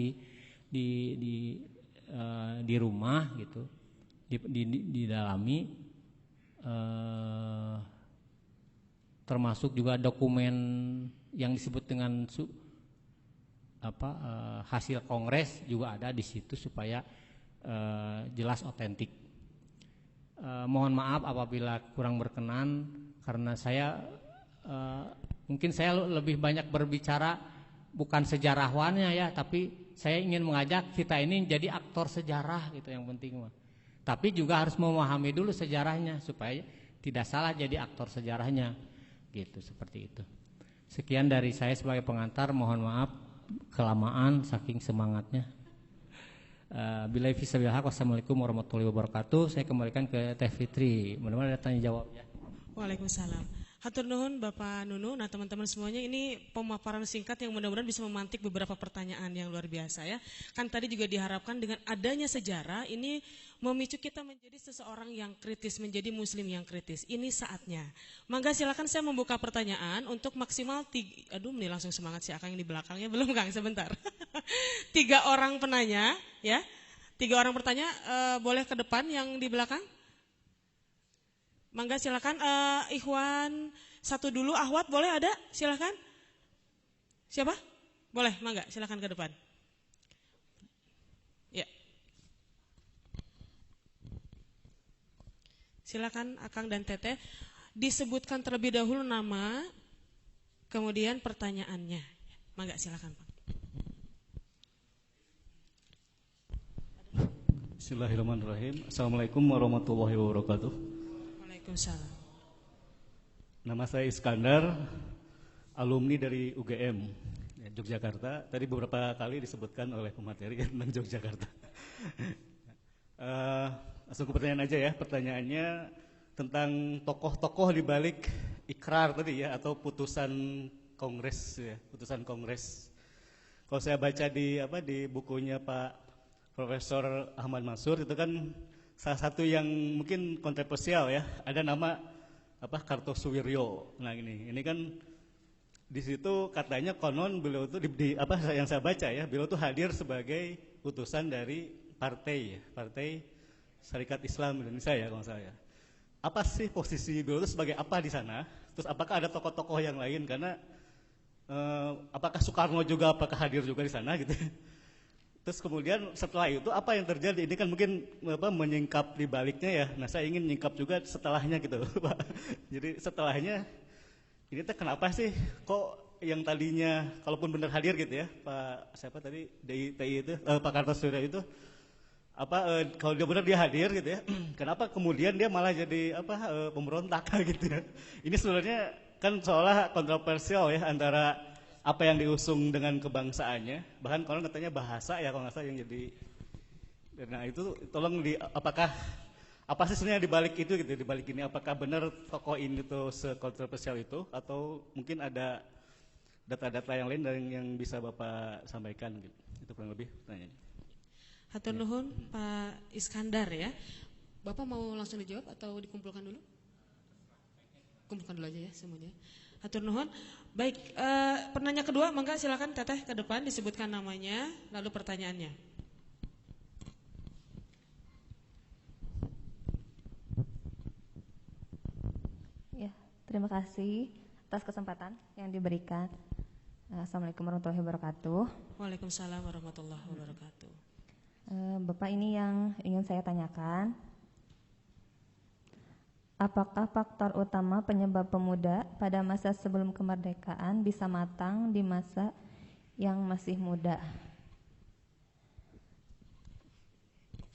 di rumah gitu, didalami. Termasuk juga dokumen yang disebut dengan hasil kongres juga ada di situ supaya jelas otentik. Mohon maaf apabila kurang berkenan karena saya mungkin saya lebih banyak berbicara bukan sejarawannya ya, tapi saya ingin mengajak kita ini jadi aktor sejarah gitu yang penting mah. Tapi juga harus memahami dulu sejarahnya supaya tidak salah jadi aktor sejarahnya gitu, seperti itu. Sekian dari saya sebagai pengantar, mohon maaf kelamaan saking semangatnya. Billahi fisabilillah, wassalamualaikum warahmatullahi wabarakatuh. Saya kembalikan ke Teh Fitri. Mudah-mudahan ada tanya jawab ya. Waalaikumsalam. Hatur nuhun Bapak Nunu. Nah, teman-teman semuanya, ini pemaparan singkat yang mudah-mudahan bisa memantik beberapa pertanyaan yang luar biasa ya. Kan tadi juga diharapkan dengan adanya sejarah ini memicu kita menjadi seseorang yang kritis, menjadi muslim yang kritis. Ini saatnya. Mangga silakan saya membuka pertanyaan untuk maksimal ini langsung semangat si Akang yang di belakangnya. Belum Kang, sebentar. 3 orang penanya ya. 3 orang bertanya, boleh ke depan yang di belakang? Mangga silakan, Ikhwan 1 dulu, Ahwat boleh ada? Silakan. Siapa? Boleh, mangga silakan ke depan. Ya. Silakan Akang dan Teteh, disebutkan terlebih dahulu nama, kemudian pertanyaannya. Mangga silakan, Pak. Bismillahirrahmanirrahim. Assalamualaikum warahmatullahi wabarakatuh. Waalaikumsalam. Nama saya Iskandar, alumni dari UGM Yogyakarta. Tadi beberapa kali disebutkan oleh pemateri tentang Yogyakarta. Langsung ke pertanyaan aja ya. Pertanyaannya tentang tokoh-tokoh di balik ikrar tadi ya, atau putusan kongres ya, putusan kongres. Kalau saya baca di bukunya Pak Profesor Ahmad Mansur itu kan salah satu yang mungkin kontroversial ya, ada nama Kartosuwiryo. Nah ini kan di situ katanya konon beliau itu yang saya baca ya, beliau itu hadir sebagai utusan dari partai Syarikat Islam Indonesia ya kalau saya. Apa sih posisi beliau itu sebagai apa di sana? Terus apakah ada tokoh-tokoh yang lain? Karena apakah Soekarno juga apakah hadir juga di sana gitu? Terus kemudian setelah itu apa yang terjadi? Ini kan mungkin menyingkap di baliknya ya. Nah saya ingin menyingkap juga setelahnya gitu Pak. Jadi setelahnya ini kenapa sih kok yang tadinya kalaupun benar hadir gitu ya Pak siapa tadi DITI itu Pak Kartosuwiryo itu kalau dia benar dia hadir gitu ya, kenapa kemudian dia malah jadi pemberontak gitu ya. Ini sebenarnya kan seolah kontroversial ya antara apa yang diusung dengan kebangsaannya, bahkan kalau katanya bahasa ya kalau nggak salah yang jadi. Nah itu tolong apa sih sebenarnya dibalik itu gitu, dibalik ini apakah benar tokoh ini tuh sekontroversial itu atau mungkin ada data-data yang lain yang bisa Bapak sampaikan gitu. Itu kurang lebih pertanyaannya. Hatur nuhun Pak Iskandar ya. Bapak mau langsung dijawab atau dikumpulkan dulu? Kumpulkan dulu aja ya semuanya. Hatur nuhun. Baik, pertanyaan kedua, mangga silakan Teteh ke depan disebutkan namanya lalu pertanyaannya. Ya, terima kasih atas kesempatan yang diberikan. Assalamualaikum warahmatullahi wabarakatuh. Waalaikumsalam warahmatullahi wabarakatuh. Bapak, ini yang ingin saya tanyakan. Apakah faktor utama penyebab pemuda pada masa sebelum kemerdekaan bisa matang di masa yang masih muda?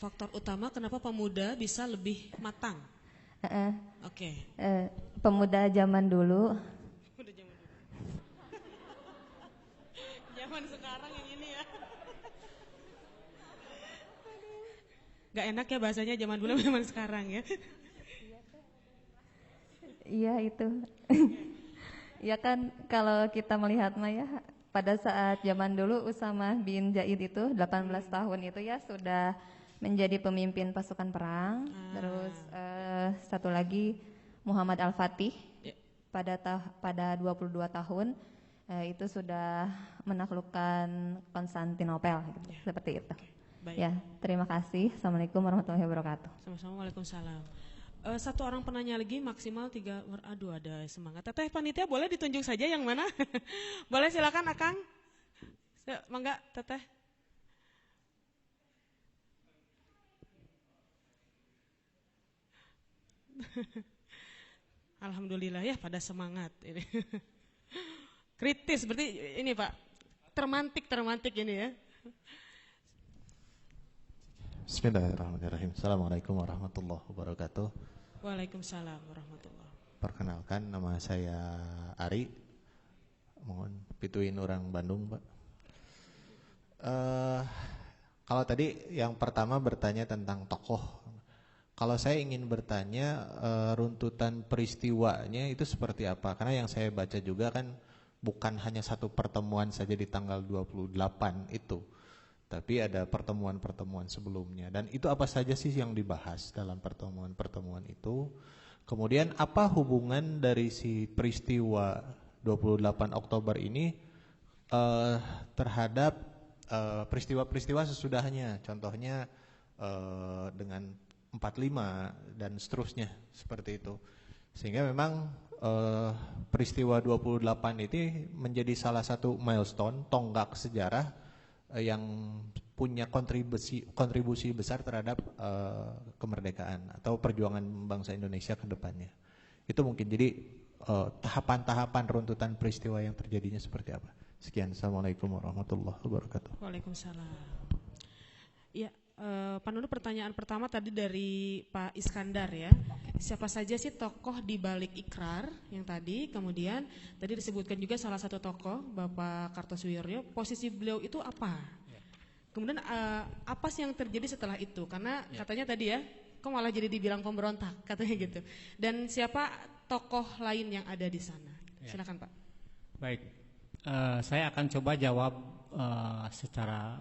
Faktor utama kenapa pemuda bisa lebih matang? Oke. Pemuda zaman dulu. Zaman sekarang yang ini ya. Gak enak ya bahasanya zaman dulu zaman sekarang ya. Iya itu. Ya kan kalau kita melihat ya pada saat zaman dulu Usamah bin Zaid itu 18 tahun itu ya sudah menjadi pemimpin pasukan perang. Terus satu lagi Muhammad Al-Fatih pada 22 tahun itu sudah menaklukkan Konstantinopel gitu, seperti itu. Baik. Ya, terima kasih. Assalamualaikum warahmatullahi wabarakatuh. Sama-sama, waalaikumsalam. Satu orang penanya lagi maksimal 3. Aduh, ada semangat. Teteh panitia boleh ditunjuk saja yang mana? Boleh, silakan Akang. Mangga Teteh. Alhamdulillah ya pada semangat ini. Kritis berarti ini Pak. Termantik ini ya. Bismillahirrahmanirrahim. Assalamualaikum warahmatullahi wabarakatuh. Waalaikumsalam warahmatullahi. Perkenalkan, nama saya Ari. Mohon pituin orang Bandung, Pak. Kalau tadi yang pertama bertanya tentang tokoh. Kalau saya ingin bertanya runtutan peristiwanya itu seperti apa? Karena yang saya baca juga kan bukan hanya satu pertemuan saja di tanggal 28 itu. Tapi ada pertemuan-pertemuan sebelumnya. Dan itu apa saja sih yang dibahas dalam pertemuan-pertemuan itu? Kemudian apa hubungan dari si peristiwa 28 Oktober ini terhadap peristiwa-peristiwa sesudahnya? Contohnya dengan 45 dan seterusnya seperti itu. Sehingga memang peristiwa 28 ini menjadi salah satu milestone, tonggak sejarah yang punya kontribusi besar terhadap kemerdekaan atau perjuangan bangsa Indonesia ke depannya. Itu mungkin. Jadi tahapan-tahapan runtutan peristiwa yang terjadinya seperti apa. Sekian. Assalamualaikum warahmatullahi wabarakatuh. Waalaikumsalam. Ya, Pak Nunu, pertanyaan pertama tadi dari Pak Iskandar ya. Siapa saja sih tokoh di balik ikrar yang tadi? Kemudian tadi disebutkan juga salah satu tokoh Bapak Kartosuwiryo. Posisi beliau itu apa? Kemudian apa sih yang terjadi setelah itu? Karena katanya tadi ya, kok malah jadi dibilang pemberontak katanya gitu. Dan siapa tokoh lain yang ada di sana? Silakan Pak. Baik, saya akan coba jawab secara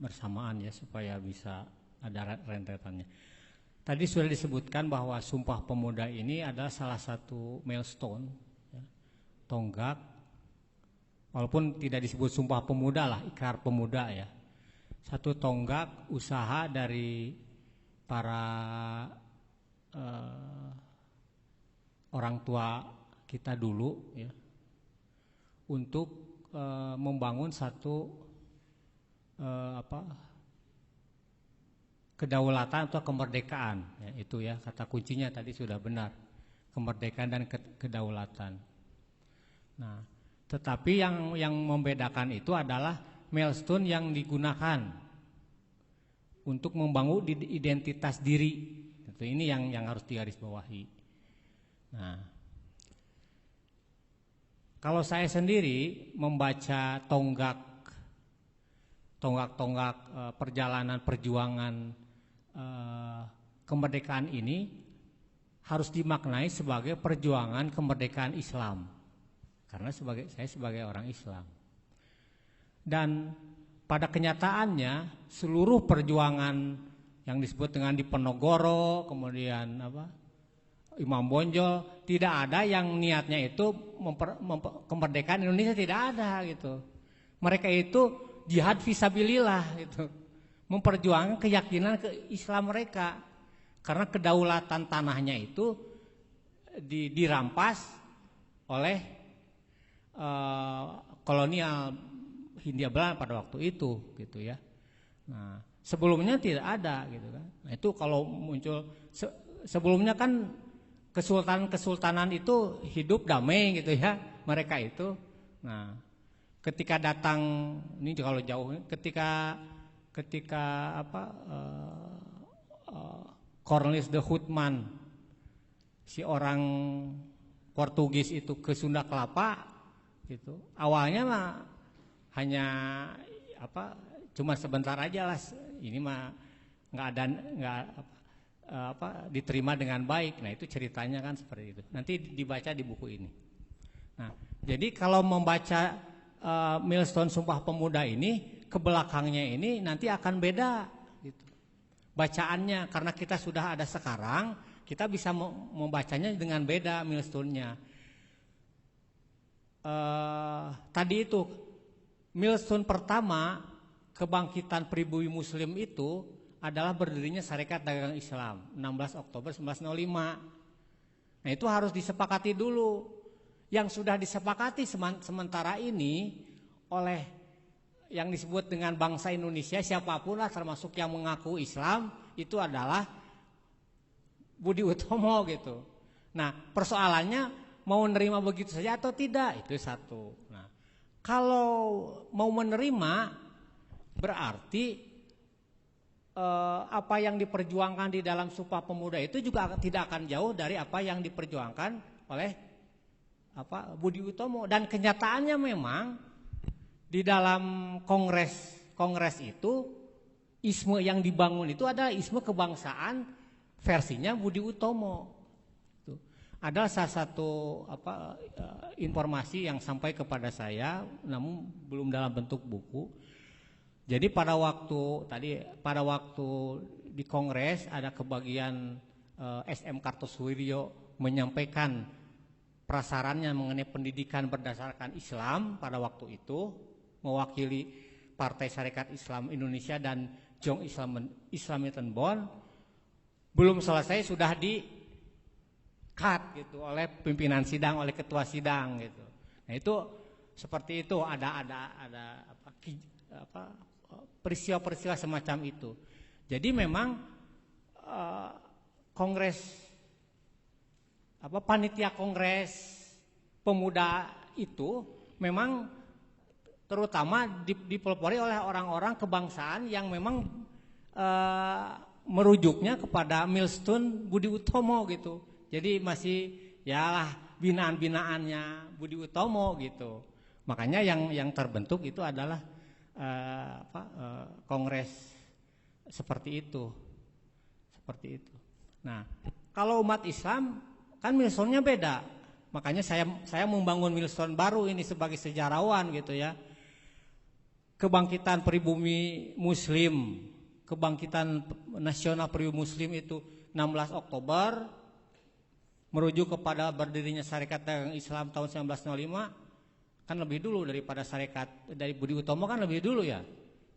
bersamaan ya supaya bisa ada rentetannya. Tadi sudah disebutkan bahwa Sumpah Pemuda ini adalah salah satu milestone, ya, tonggak, walaupun tidak disebut Sumpah Pemuda lah, Ikrar Pemuda ya. Satu tonggak usaha dari para orang tua kita dulu ya, untuk membangun satu kedaulatan atau kemerdekaan ya, itu ya kata kuncinya tadi sudah benar, kemerdekaan dan kedaulatan. Nah, tetapi yang membedakan itu adalah milestone yang digunakan untuk membangun identitas diri. Itu ini yang harus digarisbawahi. Nah, kalau saya sendiri membaca tonggak perjalanan perjuangan kemerdekaan ini harus dimaknai sebagai perjuangan kemerdekaan Islam, karena saya sebagai orang Islam. Dan pada kenyataannya seluruh perjuangan yang disebut dengan Diponegoro, kemudian Imam Bonjol, tidak ada yang niatnya itu kemerdekaan Indonesia, tidak ada gitu. Mereka itu jihad fisabilillah gitu, memperjuangkan keyakinan ke Islam mereka, karena kedaulatan tanahnya itu dirampas oleh kolonial Hindia Belanda pada waktu itu gitu ya. Nah, sebelumnya tidak ada gitu kan. Nah, itu kalau muncul sebelumnya kan kesultanan itu hidup damai gitu ya mereka itu. Nah, ketika datang ini kalau jauh, ketika Cornelis de Houtman, si orang Portugis itu ke Sunda Kelapa gitu. Awalnya mah hanya cuma sebentar aja lah, ini mah nggak diterima dengan baik. Nah, itu ceritanya kan seperti itu. Nanti dibaca di buku ini. Nah, jadi kalau membaca Milestone Sumpah Pemuda ini, ke belakangnya ini nanti akan beda gitu bacaannya, karena kita sudah ada sekarang, kita bisa membacanya dengan beda milestone-nya. Tadi itu milestone pertama kebangkitan pribumi Muslim itu adalah berdirinya Sarekat Dagang Islam 16 Oktober 1905. Nah, itu harus disepakati dulu. Yang sudah disepakati sementara ini oleh yang disebut dengan bangsa Indonesia, siapapun lah termasuk yang mengaku Islam, itu adalah Budi Utomo gitu. Nah, persoalannya mau menerima begitu saja atau tidak, itu satu. Nah, kalau mau menerima berarti apa yang diperjuangkan di dalam Sumpah Pemuda itu juga tidak akan jauh dari apa yang diperjuangkan oleh Budi Utomo. Dan kenyataannya memang di dalam kongres itu isme yang dibangun itu adalah isme kebangsaan versinya Budi Utomo. Itu adalah salah satu informasi yang sampai kepada saya, namun belum dalam bentuk buku. Jadi pada waktu di kongres ada kebagian SM Kartosuwiryo menyampaikan prasarannya mengenai pendidikan berdasarkan Islam pada waktu itu, mewakili Partai Sarekat Islam Indonesia dan Jong Islamitan belum selesai sudah di-cut gitu oleh pimpinan sidang, oleh ketua sidang gitu. Nah, itu seperti itu, ada peristiwa-peristiwa semacam itu. Jadi memang panitia kongres pemuda itu memang terutama dipelopori oleh orang-orang kebangsaan yang memang merujuknya kepada milestone Budi Utomo gitu. Jadi masih binaan-binaannya Budi Utomo gitu. Makanya yang terbentuk itu adalah kongres seperti itu. Nah, kalau umat Islam kan milestone-nya beda. Makanya saya membangun milestone baru ini sebagai sejarawan gitu ya. Kebangkitan pribumi Muslim, kebangkitan nasional pribumi Muslim itu 16 Oktober merujuk kepada berdirinya Sarekat Dagang Islam tahun 1905, kan lebih dulu daripada dari Budi Utomo, kan lebih dulu ya.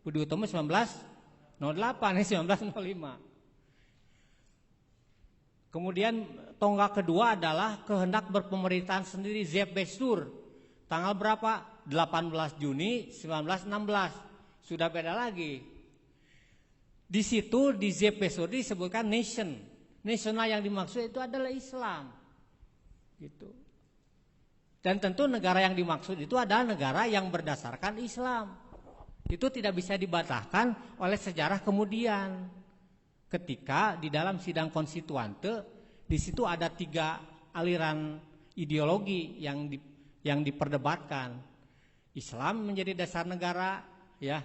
Budi Utomo 1908, ini 1905. Kemudian tonggak kedua adalah kehendak berpemerintahan sendiri Zeb Bestur. Tanggal berapa? 18 Juni 1916. Sudah beda lagi. Di situ di Zeb Bestur disebutkan nation. Nasional yang dimaksud itu adalah Islam. Gitu. Dan tentu negara yang dimaksud itu adalah negara yang berdasarkan Islam. Itu tidak bisa dibatalkan oleh sejarah kemudian. Ketika di dalam sidang konstituante, di situ ada 3 aliran ideologi yang diperdebatkan. Islam menjadi dasar negara, ya.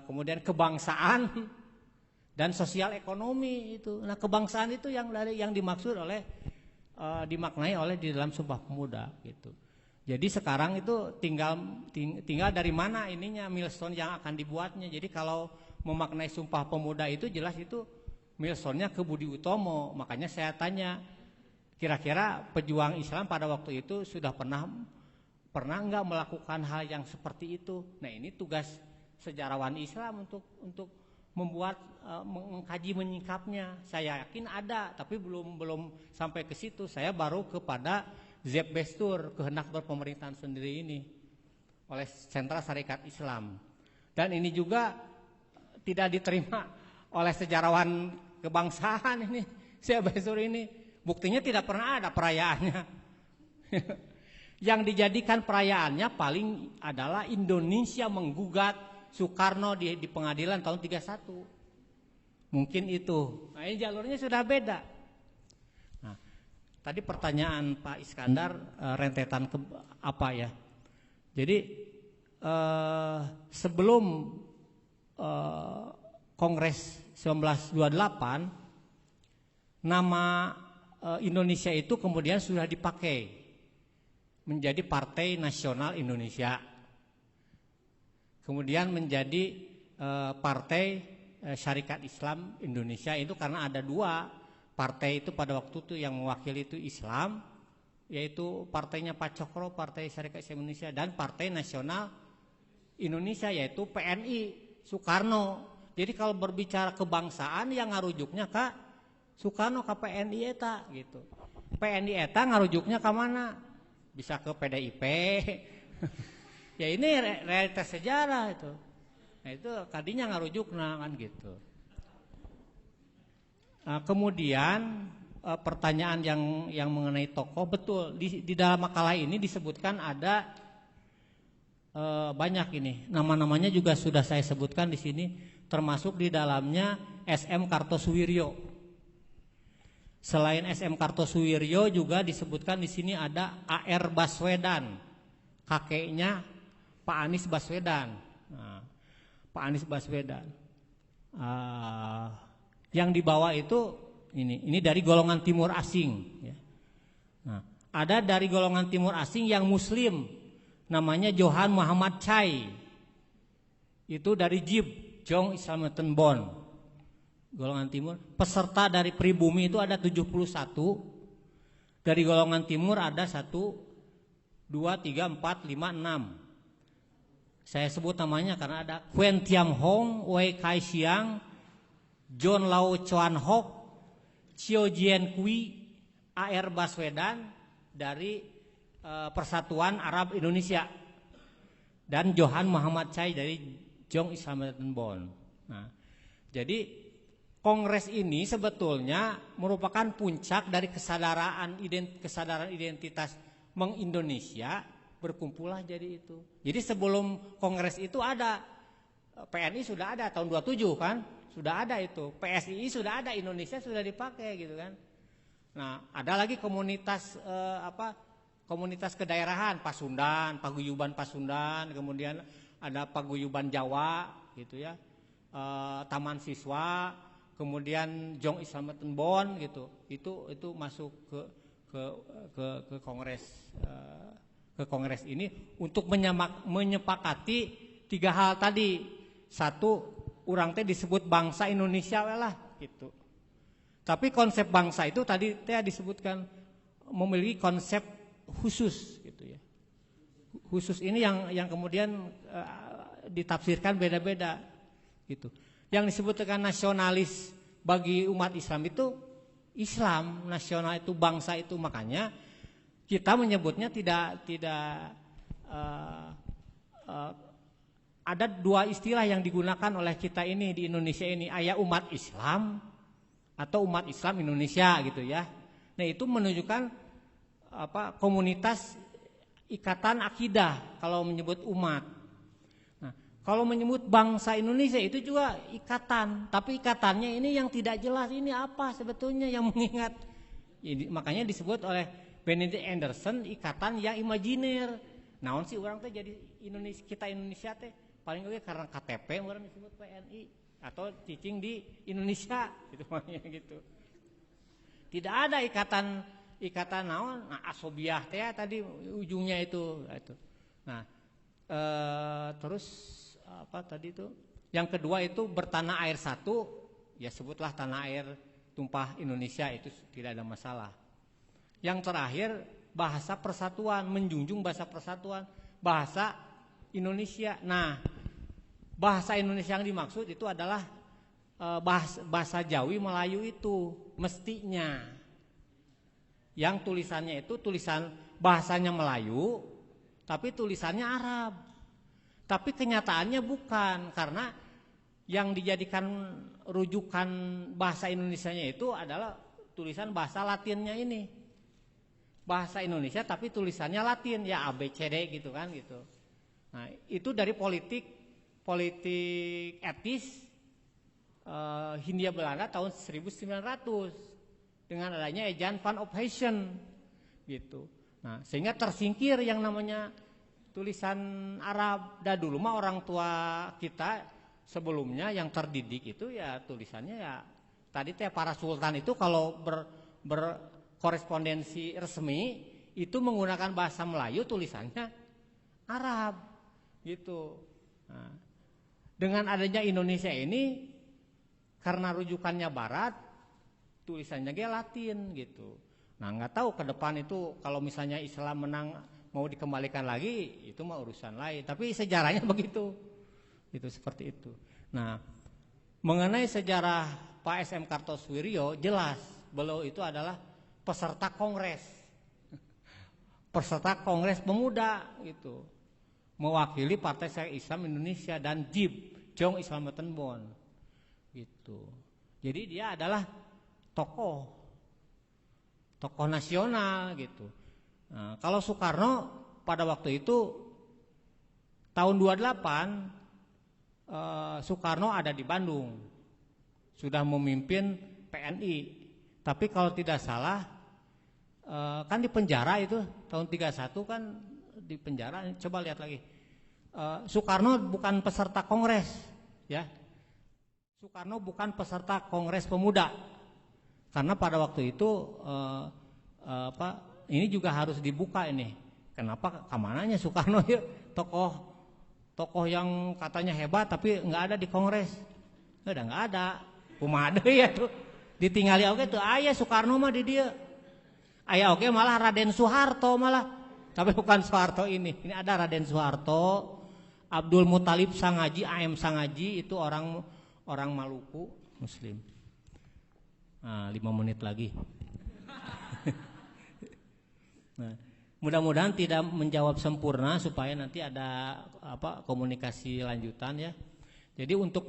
Kemudian kebangsaan dan sosial ekonomi itu. Nah, kebangsaan itu yang dimaksud oleh dimaknai oleh di dalam Sumpah Pemuda gitu. Jadi sekarang itu tinggal dari mana ininya milestone yang akan dibuatnya. Jadi kalau memaknai Sumpah Pemuda itu jelas itu milestone-nya ke Budi Utomo. Makanya saya tanya, kira-kira pejuang Islam pada waktu itu sudah pernah enggak melakukan hal yang seperti itu? Nah, ini tugas sejarawan Islam untuk membuat mengkaji menyingkapnya. Saya yakin ada, tapi belum sampai ke situ. Saya baru kepada Zeb Bestur, kehendak berpemerintahan sendiri ini oleh Sentra Syarikat Islam. Dan ini juga tidak diterima oleh sejarawan kebangsaan ini, Zeb Bestur ini. Buktinya tidak pernah ada perayaannya. Yang dijadikan perayaannya paling adalah Indonesia menggugat Soekarno di pengadilan tahun 31. Mungkin itu. Nah, ini jalurnya sudah beda. Nah, tadi pertanyaan Pak Iskandar rentetan ke apa ya? Jadi sebelum Kongres 1928, nama Indonesia itu kemudian sudah dipakai menjadi Partai Nasional Indonesia. Kemudian menjadi Partai Syarikat Islam Indonesia, itu karena ada 2 partai itu pada waktu itu yang mewakili itu Islam, yaitu partainya Pak Cokro, Partai Syarikat Islam Indonesia, dan Partai Nasional Indonesia yaitu PNI Soekarno. Jadi kalau berbicara kebangsaan yang ngarujuknya ke Soekarno, ke PNI eta gitu. PNI eta ngarujuknya ke mana? Bisa ke PDIP. Ya ini realitas sejarah itu. Nah itu tadinya ngarujukna kan gitu. Nah, kemudian pertanyaan yang mengenai tokoh, betul di dalam makalah ini disebutkan ada banyak ini. Nama-namanya juga sudah saya sebutkan di sini, termasuk di dalamnya SM Kartosuwiryo. Selain SM Kartosuwiryo juga disebutkan di sini ada AR Baswedan, kakeknya Pak Anies Baswedan. Nah, Pak Anies Baswedan. Yang dibawa itu ini dari golongan timur asing. Ya. Nah, ada dari golongan timur asing yang Muslim, namanya Johan Muhammad Chai. Itu dari Jib, Jong Islamatan Bon. Golongan timur. Peserta dari pribumi itu ada 71. Dari golongan timur ada 1, 2, 3, 4, 5, 6. Saya sebut namanya karena ada Quen Tiam Hong, Wei Kai Xiang, John Lau Chuan Hock, Chiu Jien Kui, AR Baswedan dari Persatuan Arab Indonesia, dan Johan Muhammad Chai dari Jong Islamatan Bon. Nah, jadi kongres ini sebetulnya merupakan puncak dari kesadaran identitas meng-Indonesia. Berkumpullah jadi itu. Jadi sebelum kongres itu ada PNI sudah ada tahun 27 kan, sudah ada itu. PSII sudah ada, Indonesia sudah dipakai gitu kan. Nah, ada lagi komunitas komunitas kedaerahan, Pasundan, Paguyuban Pasundan, kemudian ada Paguyuban Jawa gitu ya. Taman Siswa, kemudian Jong Islamatan Bon gitu. Itu masuk ke kongres kongres ini untuk menyepakati 3 hal tadi. 1, urang teh disebut bangsa Indonesia lah gitu. Tapi konsep bangsa itu tadi teh disebutkan memiliki konsep khusus gitu ya. Khusus ini yang kemudian ditafsirkan beda-beda gitu. Yang disebutkan nasionalis bagi umat Islam itu Islam, nasional itu bangsa itu, makanya kita menyebutnya tidak ada 2 istilah yang digunakan oleh kita ini di Indonesia ini, aya umat Islam atau umat Islam Indonesia gitu ya. Nah, itu menunjukkan komunitas ikatan akidah kalau menyebut umat. Nah, Kalau menyebut bangsa Indonesia itu juga ikatan, tapi ikatannya ini yang tidak jelas, ini apa sebetulnya yang mengingat. Jadi, makanya disebut oleh Benedict Anderson ikatan yang imajiner. Naon sih orang teh jadi Indonesia, kita Indonesia teh paling oke karena KTP orang disebut PNI atau cicing di Indonesia gitu makanya gitu. Tidak ada ikatan naon, nah asobiah teh tadi ujungnya itu. Nah, terus apa tadi itu? Yang kedua itu bertanah air satu, ya sebutlah tanah air tumpah Indonesia itu tidak ada masalah. Yang terakhir bahasa persatuan, menjunjung bahasa persatuan, bahasa Indonesia. Nah, bahasa Indonesia yang dimaksud itu adalah bahasa Jawi Melayu itu mestinya. Yang tulisannya itu tulisan bahasanya Melayu, tapi tulisannya Arab. Tapi kenyataannya bukan, karena yang dijadikan rujukan bahasa Indonesianya itu adalah tulisan bahasa Latinnya ini. Bahasa Indonesia tapi tulisannya Latin, ya ABCD gitu kan gitu. Nah, itu dari politik etis Hindia Belanda tahun 1900 dengan adanya Ejaan van Opheusden gitu. Nah, sehingga tersingkir yang namanya tulisan Arab. Dan dulu mah orang tua kita sebelumnya yang terdidik itu ya tulisannya ya tadi teh para sultan itu kalau berkorespondensi resmi itu menggunakan bahasa Melayu tulisannya Arab gitu. Nah, dengan adanya Indonesia ini karena rujukannya Barat tulisannya ge Latin gitu. Nah, nggak tahu ke depan itu kalau misalnya Islam menang mau dikembalikan lagi itu mah urusan lain, tapi sejarahnya begitu. Itu seperti itu. Nah, mengenai sejarah Pak SM Kartosuwiryo jelas beliau itu adalah peserta kongres. Peserta kongres pemuda gitu. Mewakili Partai Syariah Islam Indonesia dan JIB, Jong Islamatan Bon. Gitu. Jadi dia adalah tokoh nasional gitu. Nah, kalau Soekarno pada waktu itu tahun 28 Soekarno ada di Bandung, sudah memimpin PNI. Tapi kalau tidak salah kan di penjara itu tahun 31 kan di penjara. Coba lihat lagi. Soekarno bukan peserta kongres, ya. Soekarno bukan peserta Kongres Pemuda karena pada waktu itu ini juga harus dibuka ini. Kenapa kemananya Soekarno ya tokoh yang katanya hebat tapi nggak ada di Kongres, nggak ada. Kumaha deui ya tuh ditinggali oke tuh aya Soekarno mah di dia. Aya oke malah Raden Soeharto malah, tapi bukan Soeharto ini ada Raden Soeharto, Abdul Muthalib Sangaji, AM Sangaji itu orang Maluku Muslim. 5 menit lagi. Nah, mudah-mudahan tidak menjawab sempurna supaya nanti ada komunikasi lanjutan ya. Jadi untuk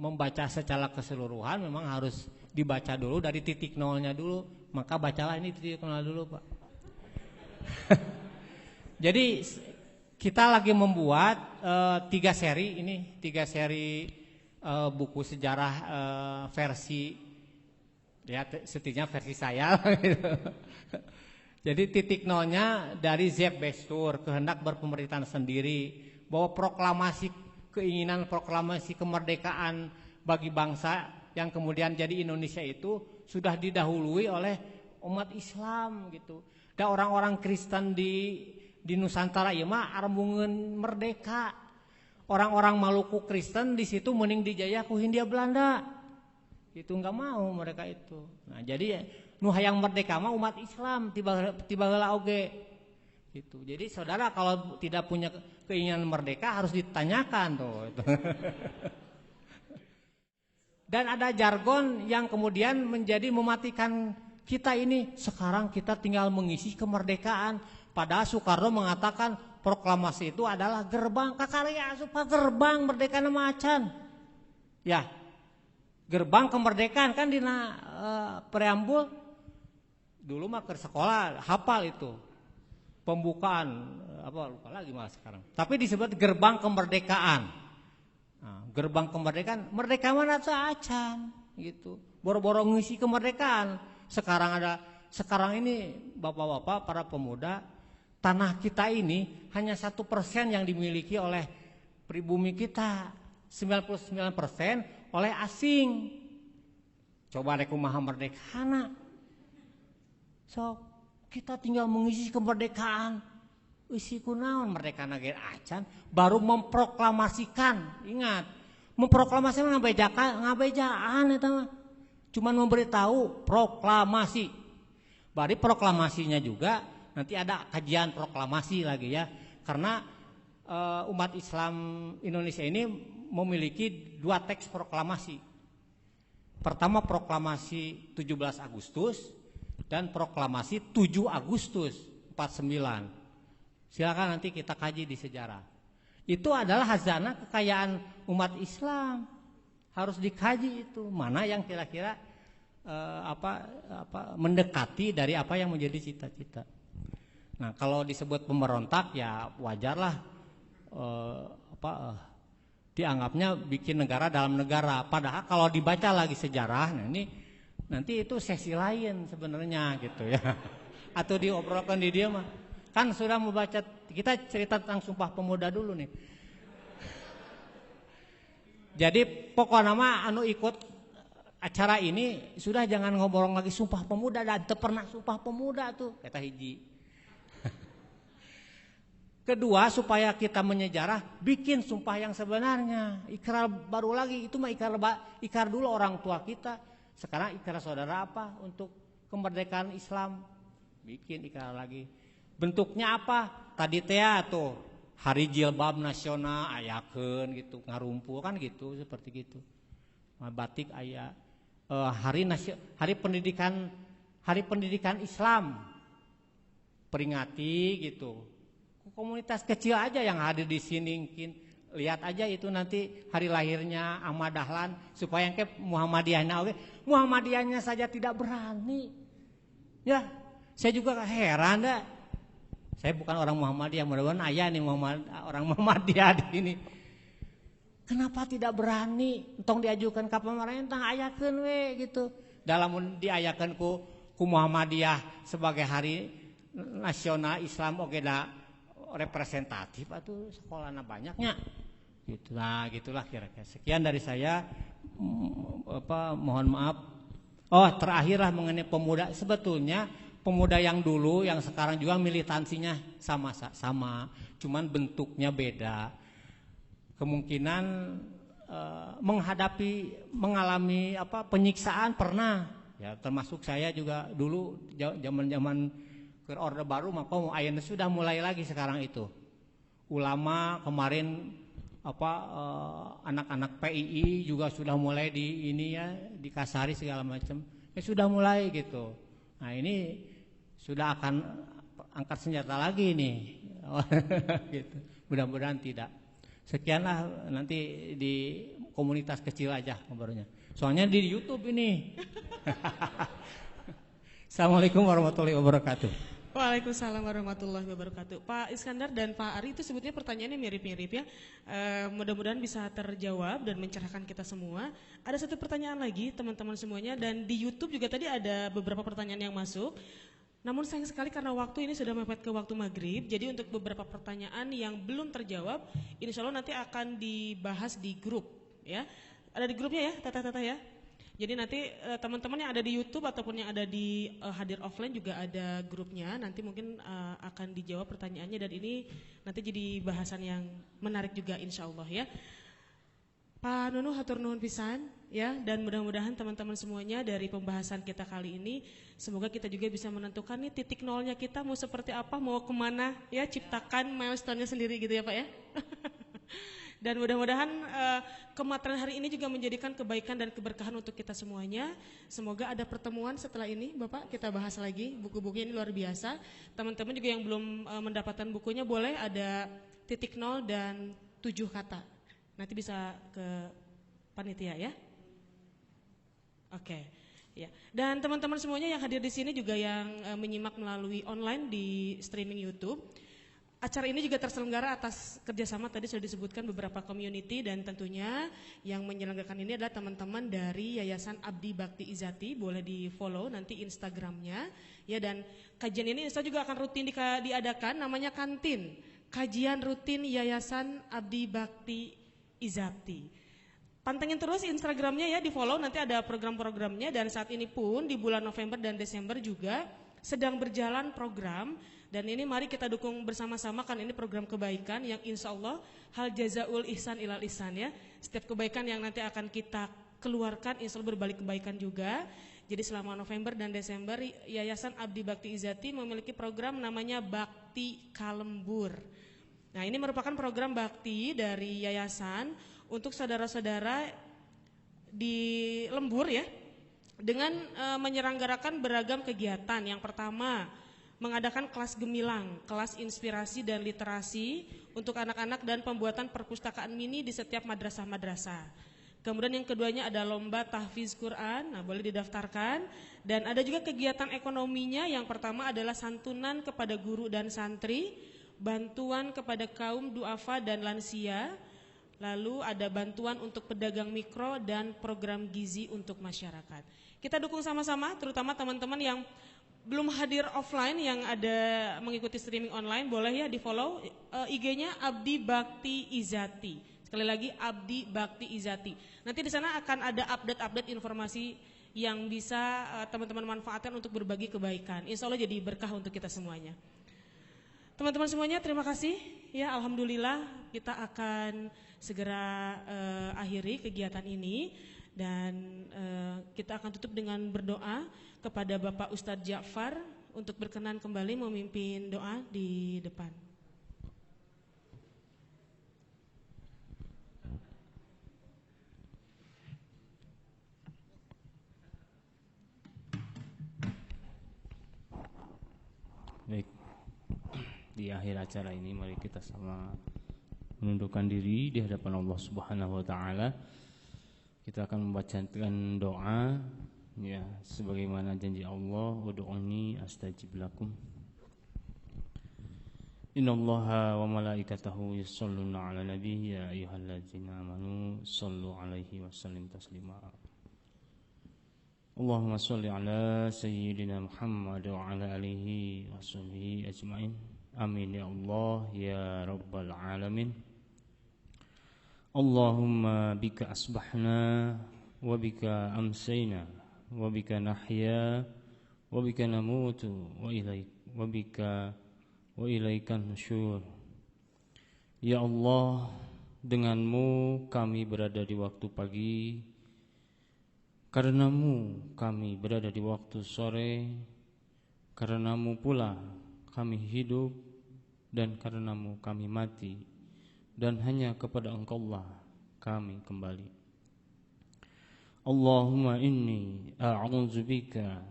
membaca secara keseluruhan memang harus dibaca dulu dari titik nolnya dulu. Maka bacalah ini titik nol dulu, Pak. Jadi kita lagi membuat 3 seri buku sejarah versi ya setidaknya versi saya gitu. Jadi titik nolnya dari Zeb Bestur, kehendak berpemerintahan sendiri, bahwa keinginan proklamasi kemerdekaan bagi bangsa yang kemudian jadi Indonesia itu sudah didahului oleh umat Islam gitu. Dan orang-orang Kristen di Nusantara ieu mah arembungeun merdeka. Orang-orang Maluku Kristen di situ mending dijajah ku Hindia Belanda. Itu enggak mau mereka itu. Nah, jadi nu hayang merdeka mah umat Islam tiba heula oge. Gitu. Jadi saudara kalau tidak punya keinginan merdeka harus ditanyakan tuh. Dan ada jargon yang kemudian menjadi mematikan kita ini. Sekarang kita tinggal mengisi kemerdekaan. Padahal Soekarno mengatakan proklamasi itu adalah gerbang kakarya supaya gerbang merdeka macan. Ya, gerbang kemerdekaan kan dina preambul dulu mah ke sekolah hafal itu pembukaan lupa lagi malah sekarang. Tapi disebut gerbang kemerdekaan. Nah, gerbang kemerdekaan, merdeka mana tuh acan gitu. Boro-boro ngisi kemerdekaan. Sekarang ini bapak-bapak para pemuda, tanah kita ini hanya 1% yang dimiliki oleh pribumi kita. 99% oleh asing. Coba rek kumaha merdekana. So, kita tinggal mengisi kemerdekaan. Isi kunaon merdeka nage acan baru memproklamasikan. Ingat, memproklamasikan ngabejaan eta mah. Cuman memberitahu proklamasi. Bari proklamasinya juga nanti ada kajian proklamasi lagi ya. Karena umat Islam Indonesia ini memiliki 2 teks proklamasi. Pertama proklamasi 17 Agustus dan proklamasi 7 Agustus 49. Silakan nanti kita kaji di sejarah. Itu adalah hazanah kekayaan umat Islam. Harus dikaji itu mana yang kira-kira mendekati dari apa yang menjadi cita-cita. Nah, kalau disebut pemberontak ya wajarlah dianggapnya bikin negara dalam negara. Padahal kalau dibaca lagi sejarah, nah ini nanti itu sesi lain sebenarnya gitu ya. Atau diobrolkan di dia mah. Kan sudah membaca, kita cerita tentang Sumpah Pemuda dulu nih. Jadi pokoknya mah anu ikut acara ini sudah jangan ngobrol lagi Sumpah Pemuda dan pernah Sumpah Pemuda tuh kata hiji. Kedua, supaya kita menyejarah, bikin sumpah yang sebenarnya. Ikrar baru lagi, itu mah ikrar dulu orang tua kita. Sekarang ikrar saudara apa untuk kemerdekaan Islam? Bikin ikrar lagi. Bentuknya apa? Tadi teh tuh hari jilbab nasional ayakeun gitu, ngarumpul kan gitu, seperti gitu. Batik aya hari pendidikan Islam peringati gitu. Komunitas kecil aja yang hadir di sini mungkin lihat aja itu nanti hari lahirnya Ahmad Dahlan supaya yang ke Muhammadiyahnya oke. Muhammadiyahnya saja tidak berani. Ya, saya juga heran dah. Saya bukan orang Muhammadiyah, mudah-mudahan ayah nih orang Muhammadiyah di sini. Kenapa tidak berani tong diajukan ke pemerintah ayakeun we gitu. Dalam diayakeun ku Muhammadiyah sebagai hari nasional Islam oke da representatif atau sekolahnya banyaknya. Gitu. Nah, gitulah kira-kira. Sekian dari saya. Mohon maaf. Oh, terakhirlah mengenai pemuda. Sebetulnya pemuda yang dulu, yang sekarang juga militansinya sama, cuman bentuknya beda. Kemungkinan mengalami penyiksaan pernah. Ya, termasuk saya juga dulu zaman ke Orde Baru, maka ayeuna sudah mulai lagi sekarang itu. Ulama kemarin anak-anak PII juga sudah mulai dikasari segala macam. Ya sudah mulai gitu. Nah, ini sudah akan angkat senjata lagi nih. Gitu. Mudah-mudahan tidak. Sekianlah nanti di komunitas kecil aja ngobrolnya. Soalnya di YouTube ini. Assalamualaikum warahmatullahi wabarakatuh. Waalaikumsalam warahmatullahi wabarakatuh. Pak Iskandar dan Pak Ari, itu sebetulnya pertanyaannya mirip-mirip ya. Mudah-mudahan bisa terjawab dan mencerahkan kita semua. Ada satu pertanyaan lagi teman-teman semuanya, dan di YouTube juga tadi ada beberapa pertanyaan yang masuk. Namun sayang sekali karena waktu ini sudah mepet ke waktu maghrib, jadi untuk beberapa pertanyaan yang belum terjawab, insya Allah nanti akan dibahas di grup ya. Ada di grupnya ya, Tata ya. Jadi nanti teman-teman yang ada di YouTube ataupun yang ada di hadir offline juga ada grupnya. Nanti mungkin akan dijawab pertanyaannya, dan ini nanti jadi bahasan yang menarik juga insya Allah ya. Pak Nunu hatur nuhun pisan ya, dan mudah-mudahan teman-teman semuanya dari pembahasan kita kali ini semoga kita juga bisa menentukan nih titik nolnya kita mau seperti apa, mau kemana ya, ciptakan milestone-nya sendiri gitu ya Pak ya. Dan mudah-mudahan kemateran hari ini juga menjadikan kebaikan dan keberkahan untuk kita semuanya. Semoga ada pertemuan setelah ini Bapak, kita bahas lagi buku-bukunya ini luar biasa. Teman-teman juga yang belum mendapatkan bukunya boleh ada titik nol dan 7 kata. Nanti bisa ke panitia ya. Oke. Ya. Dan teman-teman semuanya yang hadir di sini juga yang menyimak melalui online di streaming YouTube. acara ini juga terselenggara atas kerjasama tadi sudah disebutkan beberapa community, dan tentunya yang menyelenggarakan ini adalah teman-teman dari Yayasan Abdi Bakti Izati. Boleh di follow nanti Instagramnya ya, dan kajian ini insya juga akan rutin diadakan, namanya kantin, kajian rutin Yayasan Abdi Bakti Izati. Pantengin terus Instagramnya ya, di follow, nanti ada program-programnya. Dan saat ini pun di bulan November dan Desember juga sedang berjalan program, dan ini mari kita dukung bersama-sama, kan ini program kebaikan yang insya Allah hal jazaul ihsan ilal ihsan ya. Setiap kebaikan yang nanti akan kita keluarkan insya Allah berbalik kebaikan juga. Jadi selama November dan Desember Yayasan Abdi Bakti Izati memiliki program namanya Bakti Kalembur. Nah, ini merupakan program bakti dari yayasan untuk saudara-saudara di lembur ya, dengan menyelenggarakan beragam kegiatan. Yang pertama, mengadakan kelas gemilang, kelas inspirasi dan literasi untuk anak-anak dan pembuatan perpustakaan mini di setiap madrasah-madrasah. Kemudian yang keduanya ada lomba tahfiz Quran, nah boleh didaftarkan. Dan ada juga kegiatan ekonominya, yang pertama adalah santunan kepada guru dan santri, bantuan kepada kaum duafa dan lansia, lalu ada bantuan untuk pedagang mikro dan program gizi untuk masyarakat. Kita dukung sama-sama, terutama teman-teman yang belum hadir offline, yang ada mengikuti streaming online, boleh ya di follow IG-nya Abdi Bakti Izati. Sekali lagi Abdi Bakti Izati. Nanti di sana akan ada update-update informasi yang bisa teman-teman manfaatkan untuk berbagi kebaikan. Insya Allah jadi berkah untuk kita semuanya. Teman-teman semuanya, terima kasih ya. Alhamdulillah kita akan segera akhiri kegiatan ini, dan kita akan tutup dengan berdoa kepada Bapak Ustadz Ja'far untuk berkenan kembali memimpin doa di depan. Baik, di akhir acara ini mari kita sama menundukkan diri di hadapan Allah Subhanahu wa taala. Kita akan membacakan doa ya, sebagaimana janji Allah, ud'uni astajib lakum. Innallaha wa malaikatahu yusholluna 'alan nabi ya ayyuhalladzina amanu shallu 'alaihi wa sallimu taslima. Allahumma shalli 'ala sayyidina Muhammad wa 'ala alihi wa sahbihi ajmain. Amin ya Allah ya rabbal alamin. Allahumma bika asbahna wa bika amsayna wa bika nahya wa bika namutu wa ilaikan nusyur. Ya Allah, denganmu kami berada di waktu pagi, karenamu kami berada di waktu sore, karenamu pula kami hidup, dan karenamu kami mati, dan hanya kepada Engkau-lah kami kembali. Allahumma inni a'udzubika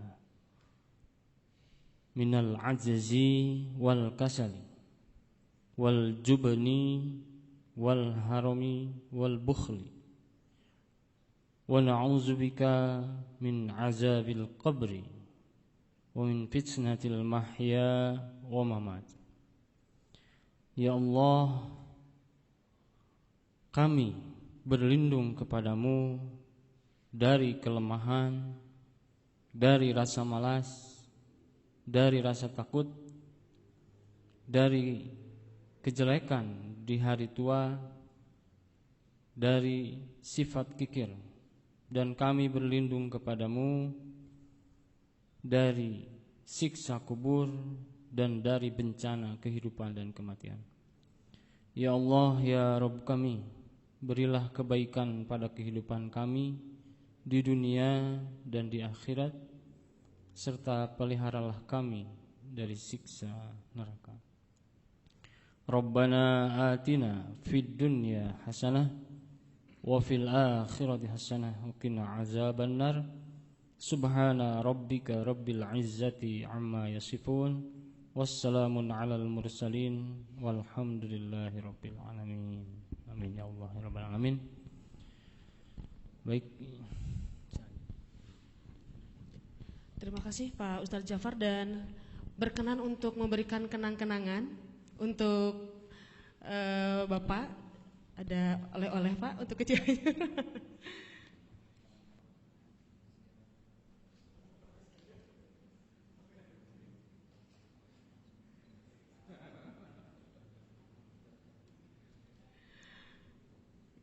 minal ajzi wal kasali wal jubni wal harami wal bukhli, wa na'udzubika min azabil qabri wa min fitnatil mahya wa mamat. Ya Allah, kami berlindung kepadamu dari kelemahan, dari rasa malas, dari rasa takut, dari kejelekan di hari tua, dari sifat kikir, dan kami berlindung kepadamu dari siksa kubur dan dari bencana kehidupan dan kematian. Ya Allah, ya Rabb kami, berilah kebaikan pada kehidupan kami di dunia dan di akhirat, serta peliharalah kami dari siksa neraka. Rabbana atina fid dunya hasanah wa fil akhirati hasanah wa qina azabannar. Subhana rabbika rabbil izzati amma yasifun, wassalamun alal mursalin, walhamdulillahi rabbil alamin. Amin ya Allah ya rabbal alamin. Baik, terima kasih Pak Ustadz Ja'far, dan berkenan untuk memberikan kenang-kenangan Untuk Bapak ada oleh-oleh Pak untuk kecilnya.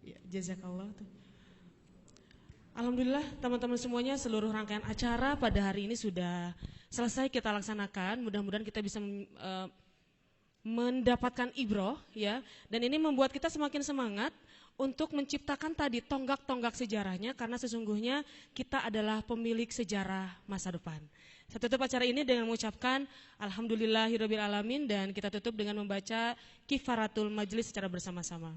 Ya, jazakallah. Alhamdulillah teman-teman semuanya, seluruh rangkaian acara pada hari ini sudah selesai kita laksanakan. Mudah-mudahan kita bisa mendapatkan ibroh ya, dan ini membuat kita semakin semangat untuk menciptakan tadi tonggak-tonggak sejarahnya, karena sesungguhnya kita adalah pemilik sejarah masa depan. Saya tutup acara ini dengan mengucapkan alhamdulillahirabbil alamin, dan kita tutup dengan membaca kifaratul majlis secara bersama-sama.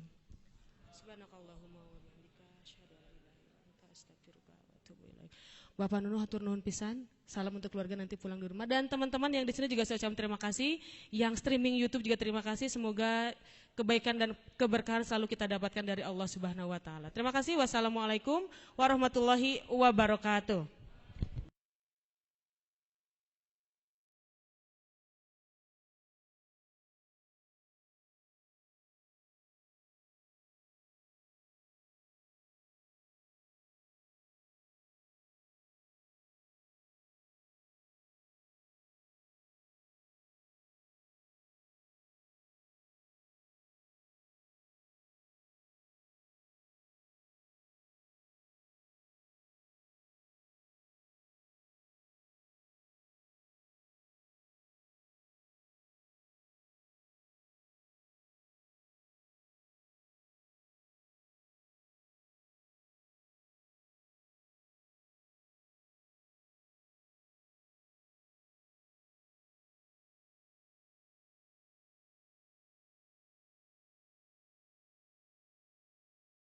Bapak Nunuh hatur nuhun pisan. Salam untuk keluarga nanti pulang di rumah, dan teman-teman yang di sini juga saya ucapkan terima kasih. Yang streaming YouTube juga terima kasih. Semoga kebaikan dan keberkahan selalu kita dapatkan dari Allah Subhanahu wa taala. Terima kasih. Wassalamualaikum warahmatullahi wabarakatuh.